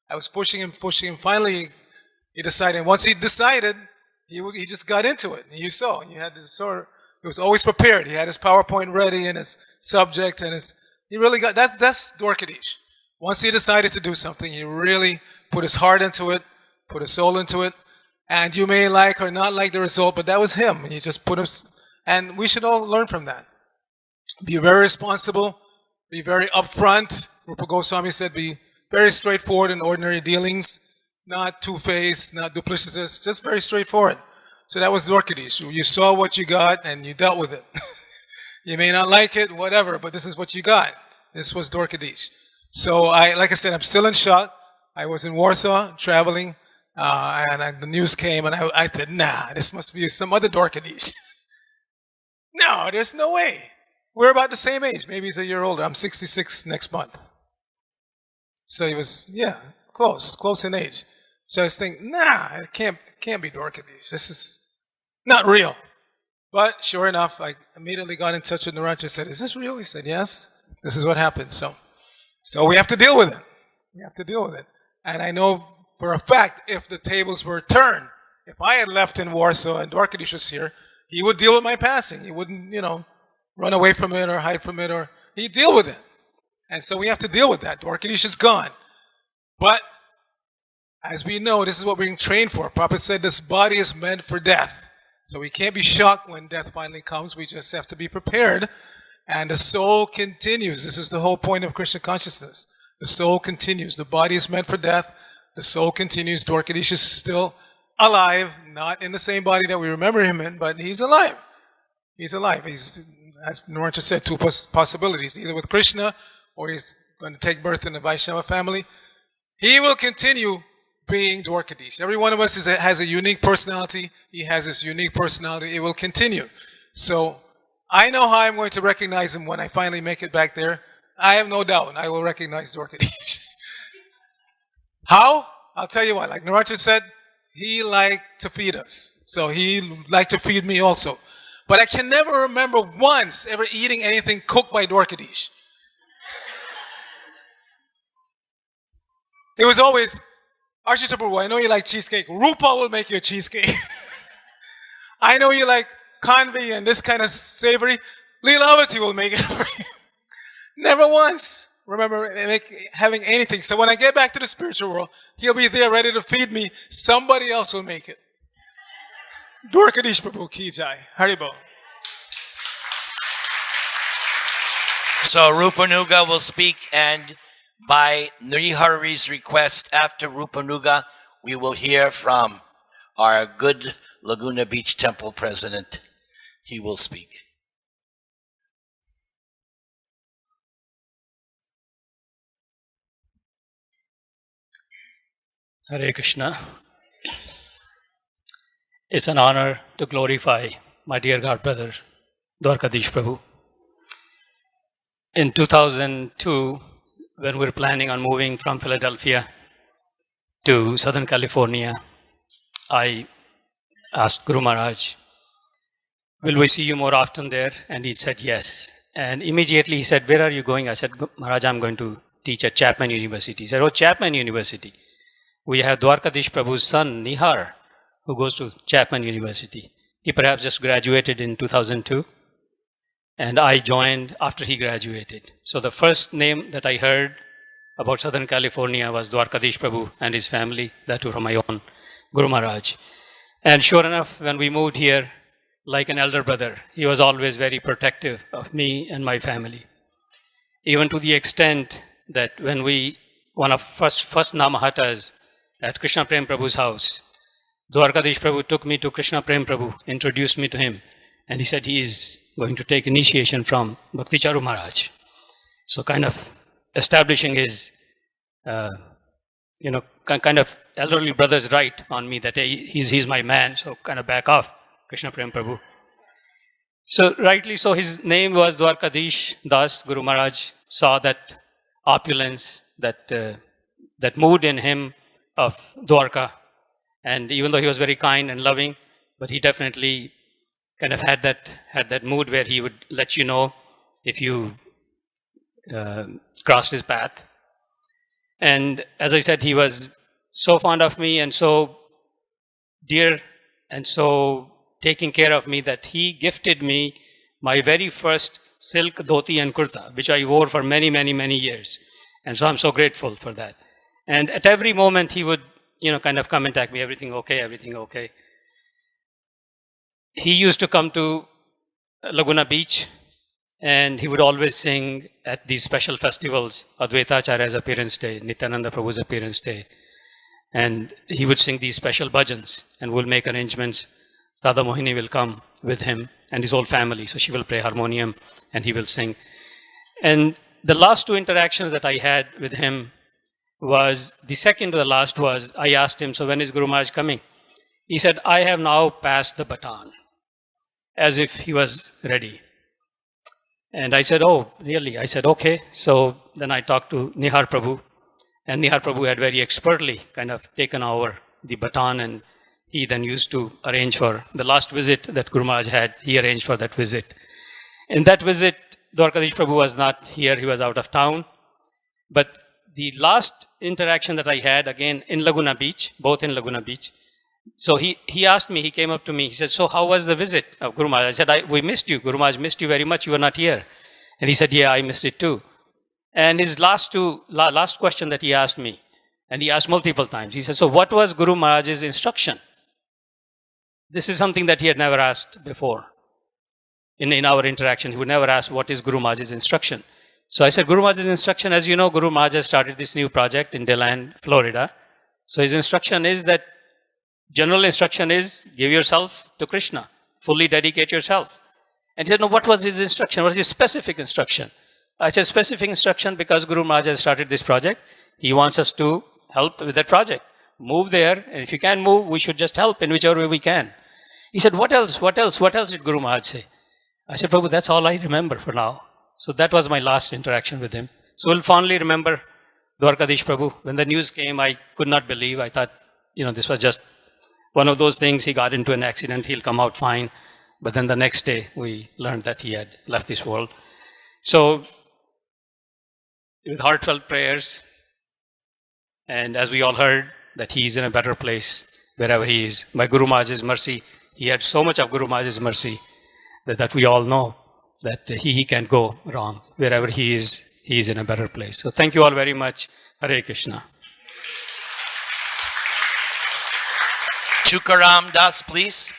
I was pushing him. Finally, he decided. And once he decided, he just got into it. And you saw, he was always prepared. He had his PowerPoint ready and his subject and he really got, that's Dvarakadhish. Once he decided to do something, he really put his heart into it, put his soul into it, and you may like or not like the result, but that was him. He just put his, and we should all learn from that. Be very responsible, be very upfront. Rupa Goswami said, be very straightforward in ordinary dealings, not two-faced, not duplicitous, just very straightforward. So that was Dvarakadhish. You saw what you got and you dealt with it. You may not like it, whatever, but this is what you got. This was Dvarakadhish. So like I said, I'm still in shock. I was in Warsaw traveling, and the news came, and I said, nah, this must be some other Dvarakadhish. No, there's no way. We're about the same age. Maybe he's a year older. I'm 66 next month. So he was, close in age. So I was thinking, nah, it can't be Dvarakadhish. This is not real. But sure enough, I immediately got in touch with Naranja and said, is this real? He said, yes, this is what happened. So we have to deal with it. We have to deal with it. And I know for a fact, if the tables were turned, if I had left in Warsaw and Dvarakadhish was here, he would deal with my passing. He wouldn't, run away from it or hide from it, or he'd deal with it. And so we have to deal with that. Dvarakadhish is gone. But as we know, this is what we're being trained for. Prabhupada said this body is meant for death. So we can't be shocked when death finally comes. We just have to be prepared. And the soul continues. This is the whole point of Krishna consciousness. The soul continues. The body is meant for death. The soul continues. Dvarakadhish is still alive, not in the same body that we remember him in, but he's alive. He's alive. He's, as Naranja said, two possibilities, either with Krishna or he's going to take birth in the Vaishnava family. He will continue being Dvarakadhish. Every one of us has a unique personality. He has his unique personality. It will continue. So I know how I'm going to recognize him when I finally make it back there. I have no doubt I will recognize Dvarakadhish. How? I'll tell you what. Like Naranja said, he liked to feed us. So he liked to feed me also. But I can never remember once ever eating anything cooked by Dvarakadhish. It was always, Archita Prabhu, I know you like cheesecake. Rupa will make you a cheesecake. I know you like kanvi and this kind of savory. Leelavati will make it for you. Never once remember having anything. So when I get back to the spiritual world, he'll be there ready to feed me. Somebody else will make it. Dvarakadhish Prabhu ki jai. Haribol. So Rupanuga will speak, and by Nrihari's request, after Rupanuga, we will hear from our good Laguna Beach Temple president. He will speak. Hare Krishna. It's an honor to glorify my dear God brother, Dvarakadhish Prabhu. In 2002, when we were planning on moving from Philadelphia to Southern California, I asked Guru Maharaj, will we see you more often there? And he said yes. And immediately he said, where are you going? I said, Maharaj, I'm going to teach at Chapman University. He said, oh, Chapman University. We have Dvarakadhish Prabhu's son, Nihar, who goes to Chapman University. He perhaps just graduated in 2002. And I joined after he graduated. So the first name that I heard about Southern California was Dvarakadhish Prabhu and his family, that too from my own Guru Maharaj. And sure enough, when we moved here, like an elder brother, he was always very protective of me and my family. Even to the extent that when one of first Namahatas at Krishna Prem Prabhu's house, Dvarakadhish Prabhu took me to Krishna Prem Prabhu, introduced me to him, and he said he is going to take initiation from Bhakti Charu Maharaj. So kind of establishing his, kind of elderly brother's right on me that hey, he's my man, so kind of back off, Krishna Prem Prabhu. So rightly so, his name was Dvarakadhish Das. Guru Maharaj saw that opulence, that mood in him of Dwarka. And even though he was very kind and loving, but he definitely kind of had that mood where he would let you know if you crossed his path. And as I said, he was so fond of me and so dear and so taking care of me that he gifted me my very first silk dhoti and kurta, which I wore for many, many, many years. And so I'm so grateful for that. And at every moment he would, kind of come and tag me, everything okay, everything okay. He used to come to Laguna Beach and he would always sing at these special festivals, Advaita Acharya's appearance day, Nityananda Prabhu's appearance day. And he would sing these special bhajans and we'll make arrangements. Radha Mohini will come with him and his whole family. So she will play harmonium and he will sing. And the last two interactions that I had with him was, the second to the last was, I asked him, so when is Guru Maharaj coming? He said, I have now passed the baton, as if he was ready. And I said, oh, really? I said, okay. So then I talked to Nihar Prabhu, and Nihar Prabhu had very expertly kind of taken over the baton, and he then used to arrange for the last visit that Guru Maharaj had. He arranged for that visit. In that visit, Dvarakadhish Prabhu was not here. He was out of town. But the last interaction that I had, again, in Laguna Beach, both in Laguna Beach. So he asked me, he came up to me, he said, so how was the visit of Guru Maharaj? I said, we missed you. Guru Maharaj missed you very much. You were not here. And he said, yeah, I missed it too. And his last question that he asked me, and he asked multiple times, he said, so what was Guru Maharaj's instruction? This is something that he had never asked before. In our interaction, he would never ask, what is Guru Maharaj's instruction? So I said, Guru Maharaj's instruction, as you know, Guru Maharaj has started this new project in DeLand, Florida. So his instruction is that, general instruction is, give yourself to Krishna, fully dedicate yourself. And he said, no, what was his instruction? What was his specific instruction? I said, specific instruction, because Guru Maharaj has started this project, he wants us to help with that project. Move there, and if you can't move, we should just help in whichever way we can. He said, what else? What else? What else did Guru Maharaj say? I said, Prabhu, that's all I remember for now. So that was my last interaction with him. So we'll fondly remember Dvarakadhish Prabhu. When the news came, I could not believe. I thought, this was just one of those things. He got into an accident. He'll come out fine. But then the next day, we learned that he had left this world. So, with heartfelt prayers, and as we all heard, that he is in a better place wherever he is. By Guru Maharaj's mercy, he had so much of Guru Maharaj's mercy that we all know that he can't go wrong. Wherever he is in a better place. So thank you all very much. Hare Krishna. Tukaram Das, please.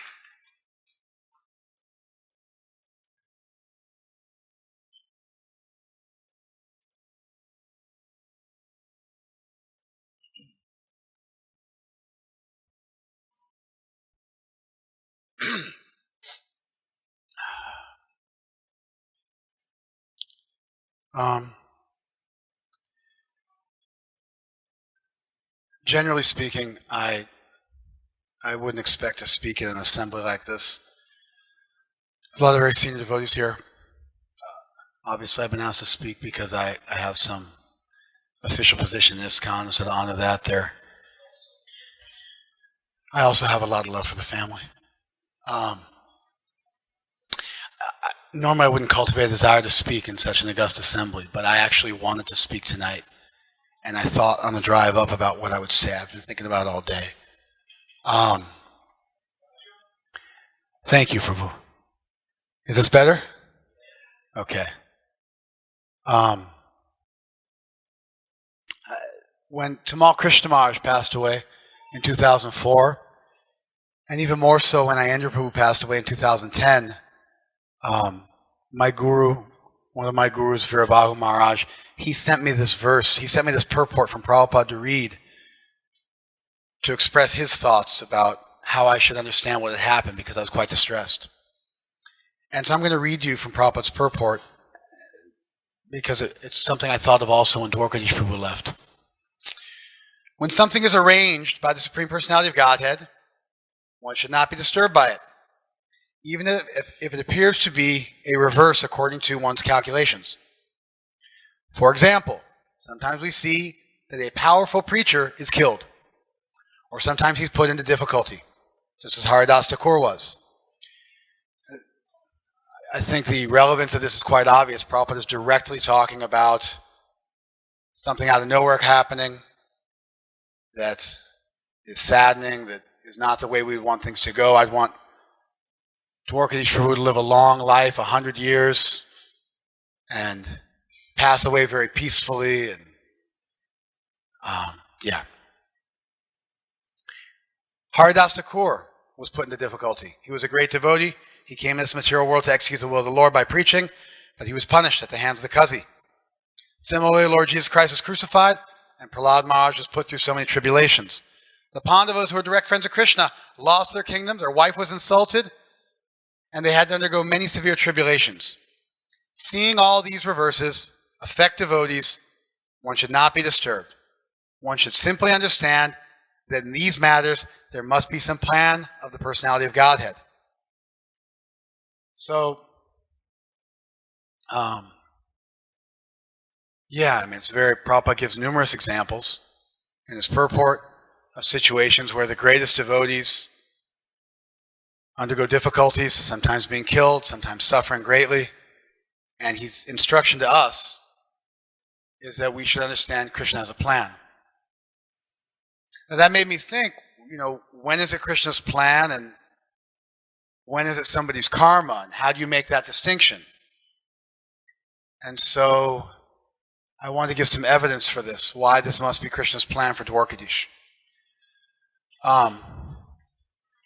Generally speaking, I wouldn't expect to speak in an assembly like this. There's a lot of very senior devotees here. Obviously, I've been asked to speak because I have some official position in ISKCON, so to honor that there. I also have a lot of love for the family. Normally, I wouldn't cultivate a desire to speak in such an august assembly, but I actually wanted to speak tonight. And I thought on the drive up about what I would say. I've been thinking about it all day. Thank you, Prabhu. Is this better? Okay. When Tamal Krishna Maharaj passed away in 2004, and even more so when Ayendra Prabhu passed away in 2010, my guru, one of my gurus, Virabahu Maharaj, he sent me this verse, he sent me this purport from Prabhupada to read to express his thoughts about how I should understand what had happened because I was quite distressed. And so I'm going to read you from Prabhupada's purport because it's something I thought of also when Dvarakadhish Prabhu left. When something is arranged by the Supreme Personality of Godhead, one should not be disturbed by it, even if it appears to be a reverse according to one's calculations. For example, sometimes we see that a powerful preacher is killed, or sometimes he's put into difficulty, just as Haridas Thakur was. I think the relevance of this is quite obvious. Prabhupada is directly talking about something out of nowhere happening that is saddening, that is not the way we want things to go. I'd want Dvarakadhish Prabhu to live a long life, 100 years, and pass away very peacefully. And yeah. Haridas Thakur was put into difficulty. He was a great devotee. He came in this material world to execute the will of the Lord by preaching, but he was punished at the hands of the Kazi. Similarly, Lord Jesus Christ was crucified, and Prahlad Maharaj was put through so many tribulations. The Pandavas, who were direct friends of Krishna, lost their kingdom, their wife was insulted, and they had to undergo many severe tribulations. Seeing all these reverses affect devotees, one should not be disturbed. One should simply understand that in these matters, there must be some plan of the personality of Godhead. So, Prabhupada gives numerous examples in his purport of situations where the greatest devotees undergo difficulties, sometimes being killed, sometimes suffering greatly. And his instruction to us is that we should understand Krishna has a plan. Now that made me think, when is it Krishna's plan and when is it somebody's karma? And how do you make that distinction? And so I want to give some evidence for this, why this must be Krishna's plan for Dvarakadhish.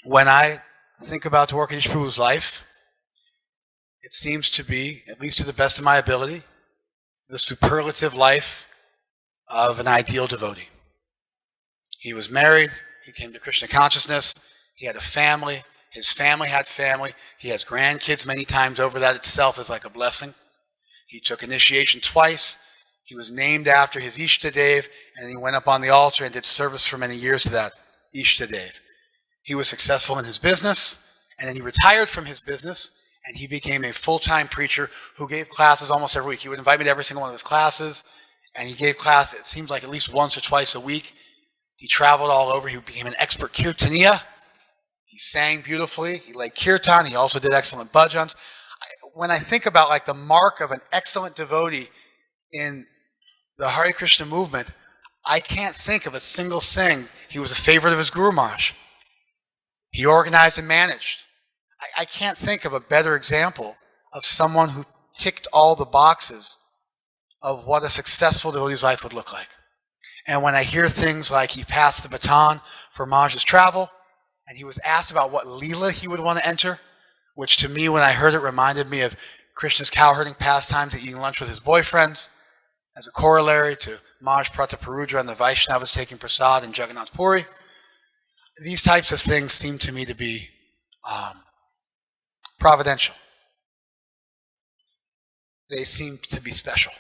When I think about Dvarakadhish Prabhu's life, it seems to be, at least to the best of my ability, the superlative life of an ideal devotee. He was married, he came to Krishna consciousness, he had a family, his family had family, he has grandkids many times over. That itself is like a blessing. He took initiation twice, he was named after his Ishtadev, and he went up on the altar and did service for many years to that Ishtadev. He was successful in his business, and then he retired from his business, and he became a full-time preacher who gave classes almost every week. He would invite me to every single one of his classes, and he gave class, it seems like at least once or twice a week. He traveled all over. He became an expert kirtaniya. He sang beautifully. He led kirtan. He also did excellent bhajans. When I think about like the mark of an excellent devotee in the Hare Krishna movement, I can't think of a single thing. He was a favorite of his Guru Maharaj. He organized and managed. I can't think of a better example of someone who ticked all the boxes of what a successful devotee's life would look like. And when I hear things like he passed the baton for Maharaj's travel, and he was asked about what Leela he would want to enter, which to me, when I heard it, reminded me of Krishna's cowherding pastimes and eating lunch with his boyfriends, as a corollary to Maharaj Prataparudra and the Vaishnavas taking prasad in Jagannath Puri. These types of things seem to me to be providential. They seem to be special.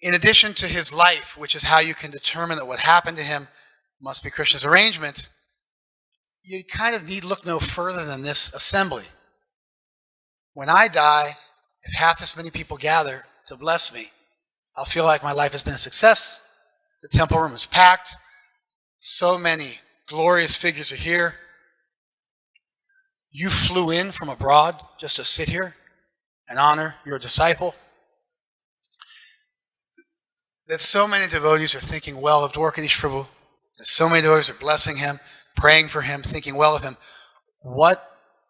In addition to his life, which is how you can determine that what happened to him must be Krishna's arrangement, you kind of need look no further than this assembly. When I die, if half this many people gather to bless me, I'll feel like my life has been a success. The temple room is packed. So many glorious figures are here. You flew in from abroad just to sit here and honor your disciple. That so many devotees are thinking well of Dvarakadhish Prabhu. That so many devotees are blessing him, praying for him, thinking well of him. What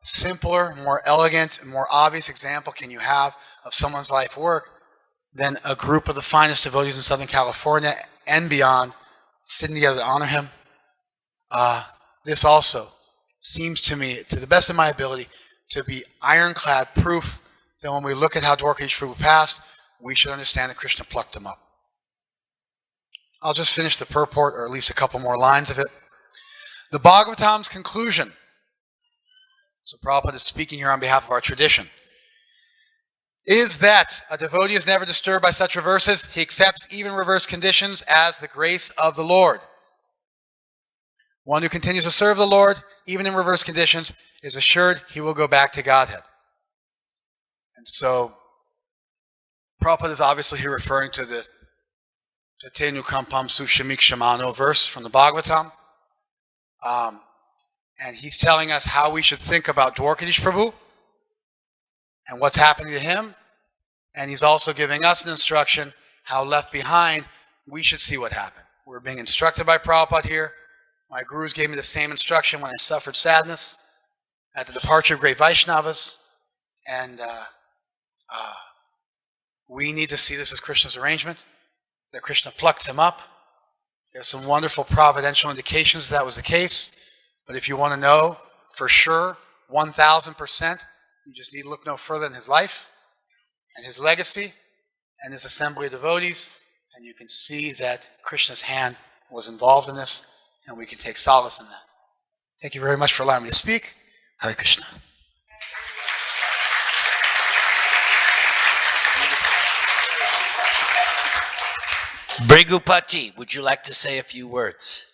simpler, more elegant, and more obvious example can you have of someone's life work than a group of the finest devotees in Southern California and beyond sitting together to honor him? This also seems to me, to the best of my ability, to be ironclad proof that when we look at how Dvarakadhish Prabhu passed, we should understand that Krishna plucked him up. I'll just finish the purport, or at least a couple more lines of it. The Bhagavatam's conclusion. So Prabhupada is speaking here on behalf of our tradition. Is that a devotee is never disturbed by such reverses. He accepts even reverse conditions as the grace of the Lord. One who continues to serve the Lord, even in reverse conditions, is assured he will go back to Godhead. And so, Prabhupada is obviously here referring to the Te Nukampam Sushamik Shamano verse from the Bhagavatam. And he's telling us how we should think about Dvarakadhish Prabhu and what's happening to him. And he's also giving us an instruction how left behind we should see what happened. We're being instructed by Prabhupada here. My gurus gave me the same instruction when I suffered sadness at the departure of great Vaishnavas. And we need to see this as Krishna's arrangement, that Krishna plucked him up. There's some wonderful providential indications that was the case. But if you want to know for sure, 1,000%, you just need to look no further than his life and his legacy and his assembly of devotees, and you can see that Krishna's hand was involved in this, and we can take solace in that. Thank you very much for allowing me to speak. Hare Krishna. Brigupati, would you like to say a few words?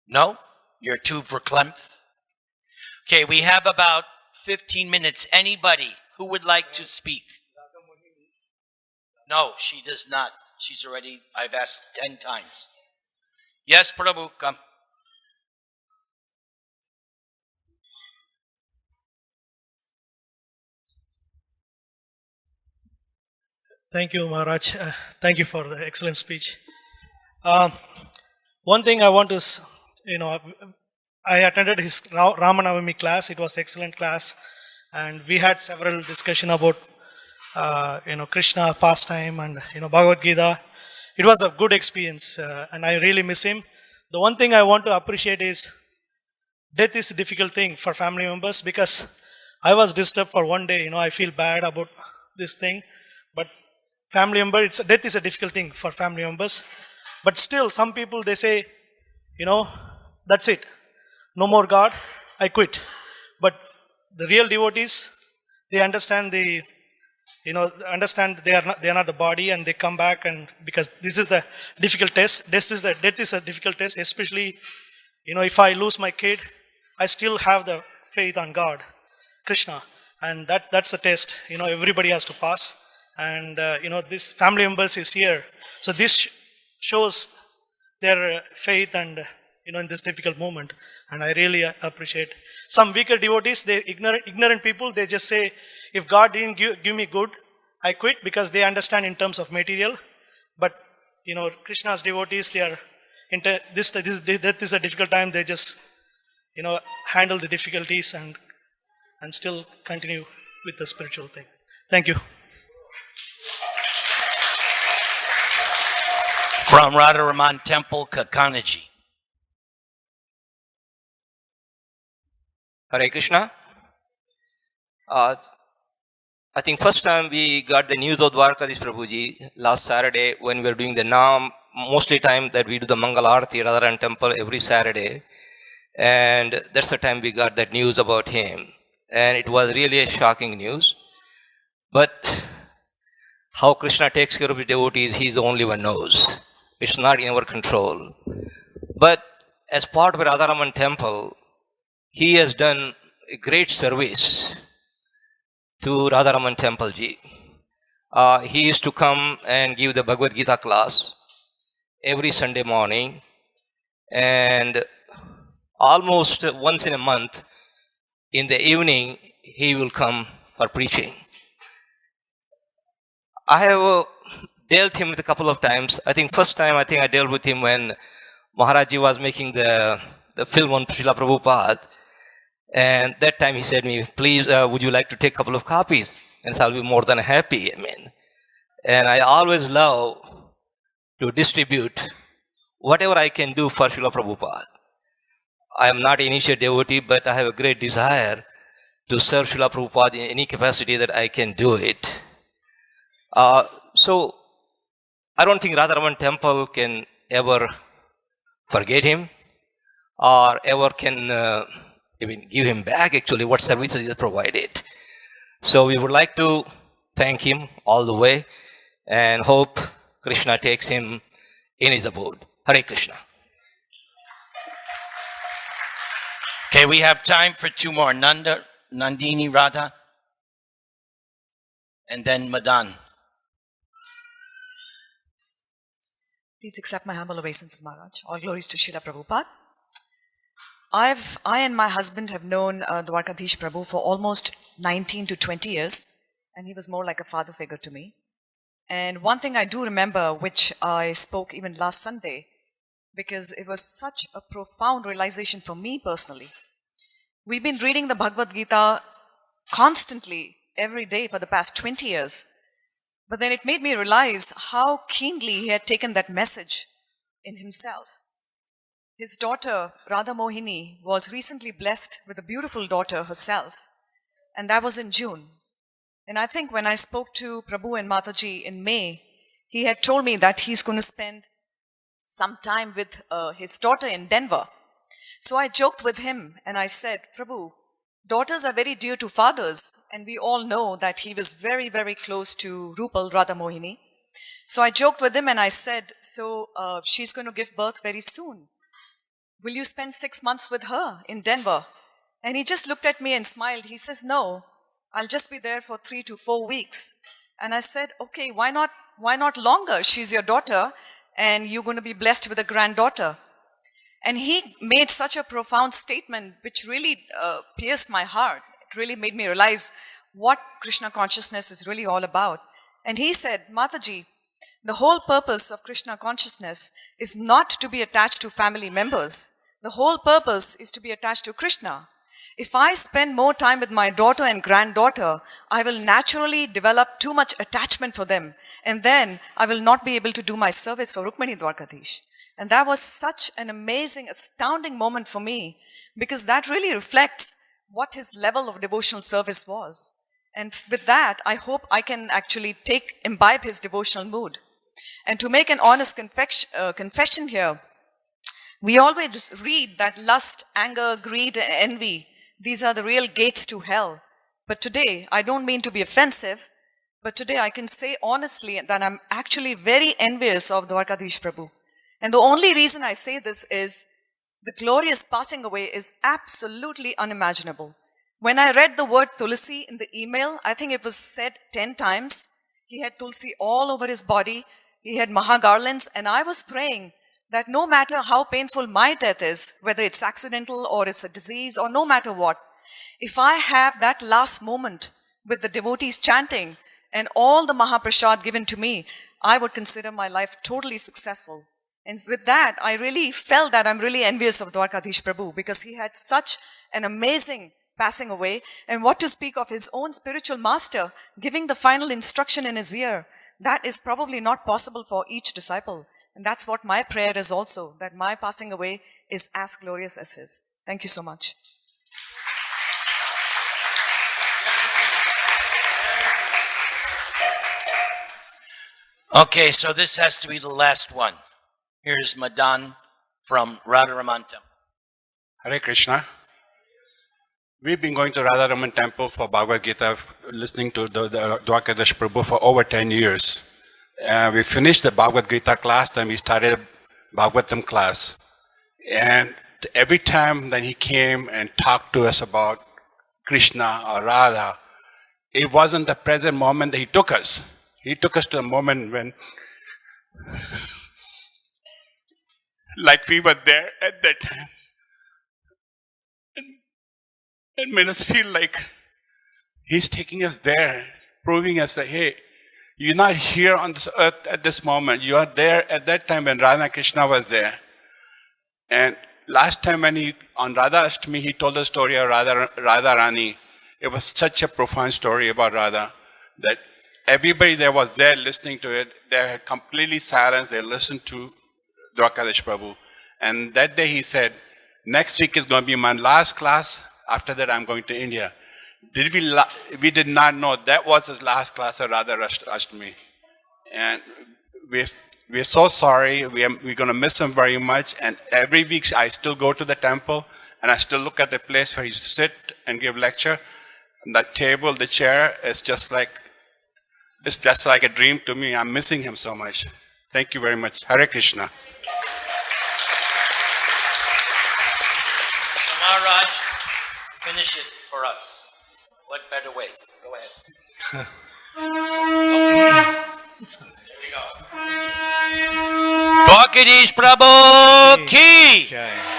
No? You're too verklempt? Okay, we have about 15 minutes. Anybody who would like to speak? No, she does not. She's already, I've asked 10 times. Yes, Prabhu, come. Thank you, Maharaj. Thank you for the excellent speech. One thing I want to, I attended his Ramanavami class. It was excellent class, and we had several discussion about, Krishna pastime and Bhagavad Gita. It was a good experience, and I really miss him. The one thing I want to appreciate is death is a difficult thing for family members, because I was disturbed for one day. I feel bad about this thing, but family member, death is a difficult thing for family members. But still, some people, they say, that's it. No more God, I quit. But the real devotees, they understand they are not the body, and they come back, and because this is the difficult test. Death is a difficult test, especially, if I lose my kid, I still have the faith on God, Krishna, and that's the test. Everybody has to pass. And this family members is here, so this shows their faith and in this difficult moment. And I really appreciate. Some weaker devotees, they ignorant people, they just say, if God didn't give me good, I quit, because they understand in terms of material. But, Krishna's devotees, they are, this is a difficult time, they just, handle the difficulties and still continue with the spiritual thing. Thank you. From Radharaman Temple, Kakanaji. Hare Krishna. I think first time we got the news of Dvarakadhish Prabhuji last Saturday when we were doing the Nam, mostly time that we do the Mangal Arati at Radharan Temple every Saturday. And that's the time we got that news about him. And it was really a shocking news. But how Krishna takes care of his devotees, he's the only one knows. It's not in our control. But as part of Radharaman Temple, he has done a great service to Radharaman Temple ji. He used to come and give the Bhagavad Gita class every Sunday morning, and almost once in a month in the evening he will come for preaching. I have dealt him with a couple of times. I think first time I dealt with him when Maharaj ji was making the film on Srila Prabhupada. And that time he said to me, please, would you like to take a couple of copies? And so I'll be more than happy. And I always love to distribute whatever I can do for Srila Prabhupada. I am not an initiate devotee, but I have a great desire to serve Srila Prabhupada in any capacity that I can do it. So I don't think Radharaman Temple can ever forget him or ever can give him back actually what services he has provided. So we would like to thank him all the way and hope Krishna takes him in his abode. Hare Krishna. Okay, we have time for two more. Nandini Radha, and then Madan. Please accept my humble obeisances, Maharaj. All glories to Srila Prabhupada. I and my husband have known Dvarakadhish Prabhu for almost 19 to 20 years, and he was more like a father figure to me. And one thing I do remember, which I spoke even last Sunday, because it was such a profound realization for me personally. We've been reading the Bhagavad Gita constantly, every day for the past 20 years. But then it made me realize how keenly he had taken that message in himself. His daughter, Radha Mohini, was recently blessed with a beautiful daughter herself. And that was in June. And I think when I spoke to Prabhu and Mataji in May, he had told me that he's going to spend some time with his daughter in Denver. So I joked with him and I said, Prabhu, daughters are very dear to fathers, and we all know that he was very, very close to Rupal, Radha Mohini. So I joked with him and I said, so she's going to give birth very soon. Will you spend 6 months with her in Denver? And he just looked at me and smiled. He says, no, I'll just be there for 3 to 4 weeks. And I said, okay, why not longer? She's your daughter and you're going to be blessed with a granddaughter. And he made such a profound statement which really pierced my heart. It really made me realize what Krishna consciousness is really all about. And he said, Mataji, the whole purpose of Krishna consciousness is not to be attached to family members. The whole purpose is to be attached to Krishna. If I spend more time with my daughter and granddaughter, I will naturally develop too much attachment for them. And then I will not be able to do my service for Rukmini Dvarakadhish. And that was such an amazing, astounding moment for me, because that really reflects what his level of devotional service was. And with that, I hope I can actually imbibe his devotional mood. And to make an honest confession here, we always read that lust, anger, greed, and envy, these are the real gates to hell. But today, I don't mean to be offensive, but today I can say honestly that I'm actually very envious of Dvarakadhish Prabhu. And the only reason I say this is the glorious passing away is absolutely unimaginable. When I read the word Tulsi in the email, I think it was said 10 times. He had Tulsi all over his body. He had Maha garlands. And I was praying, that no matter how painful my death is, whether it's accidental or it's a disease or no matter what, if I have that last moment with the devotees chanting and all the Mahaprasad given to me, I would consider my life totally successful. And with that, I really felt that I'm really envious of Dvarakadhish Prabhu because he had such an amazing passing away. And what to speak of his own spiritual master giving the final instruction in his ear. That is probably not possible for each disciple. And that's what my prayer is also, that my passing away is as glorious as his. Thank you so much. Okay, so this has to be the last one. Here's Madan from Radharaman Temple. Hare Krishna. We've been going to Radharaman Temple for Bhagavad Gita, listening to the Dvarakadhish Prabhu for over 10 years. We finished the Bhagavad Gita class and we started Bhagavatam class. And every time that he came and talked to us about Krishna or Radha, it wasn't the present moment that he took us. He took us to a moment when, like we were there at that time. It made us feel like he's taking us there, proving us that, hey, you're not here on this earth at this moment. You are there at that time when Radha Krishna was there. And last time when on Radha Ashtami, he told the story of Radha Rani. It was such a profound story about Radha that everybody that was there listening to it, they had completely silence. They listened to Dvarakadhish Prabhu. And that day he said, next week is going to be my last class. After that, I'm going to India. We did not know that was his last class of Radha Ashtami. And we're so sorry. We're going to miss him very much. And every week I still go to the temple and I still look at the place where he used to sit and give lecture. And that table, the chair, it's just like a dream to me. I'm missing him so much. Thank you very much. Hare Krishna. So Maharaj, finish it for us. What better way? Go ahead. There we go. Dvarakadhish Prabhu ki. Jai.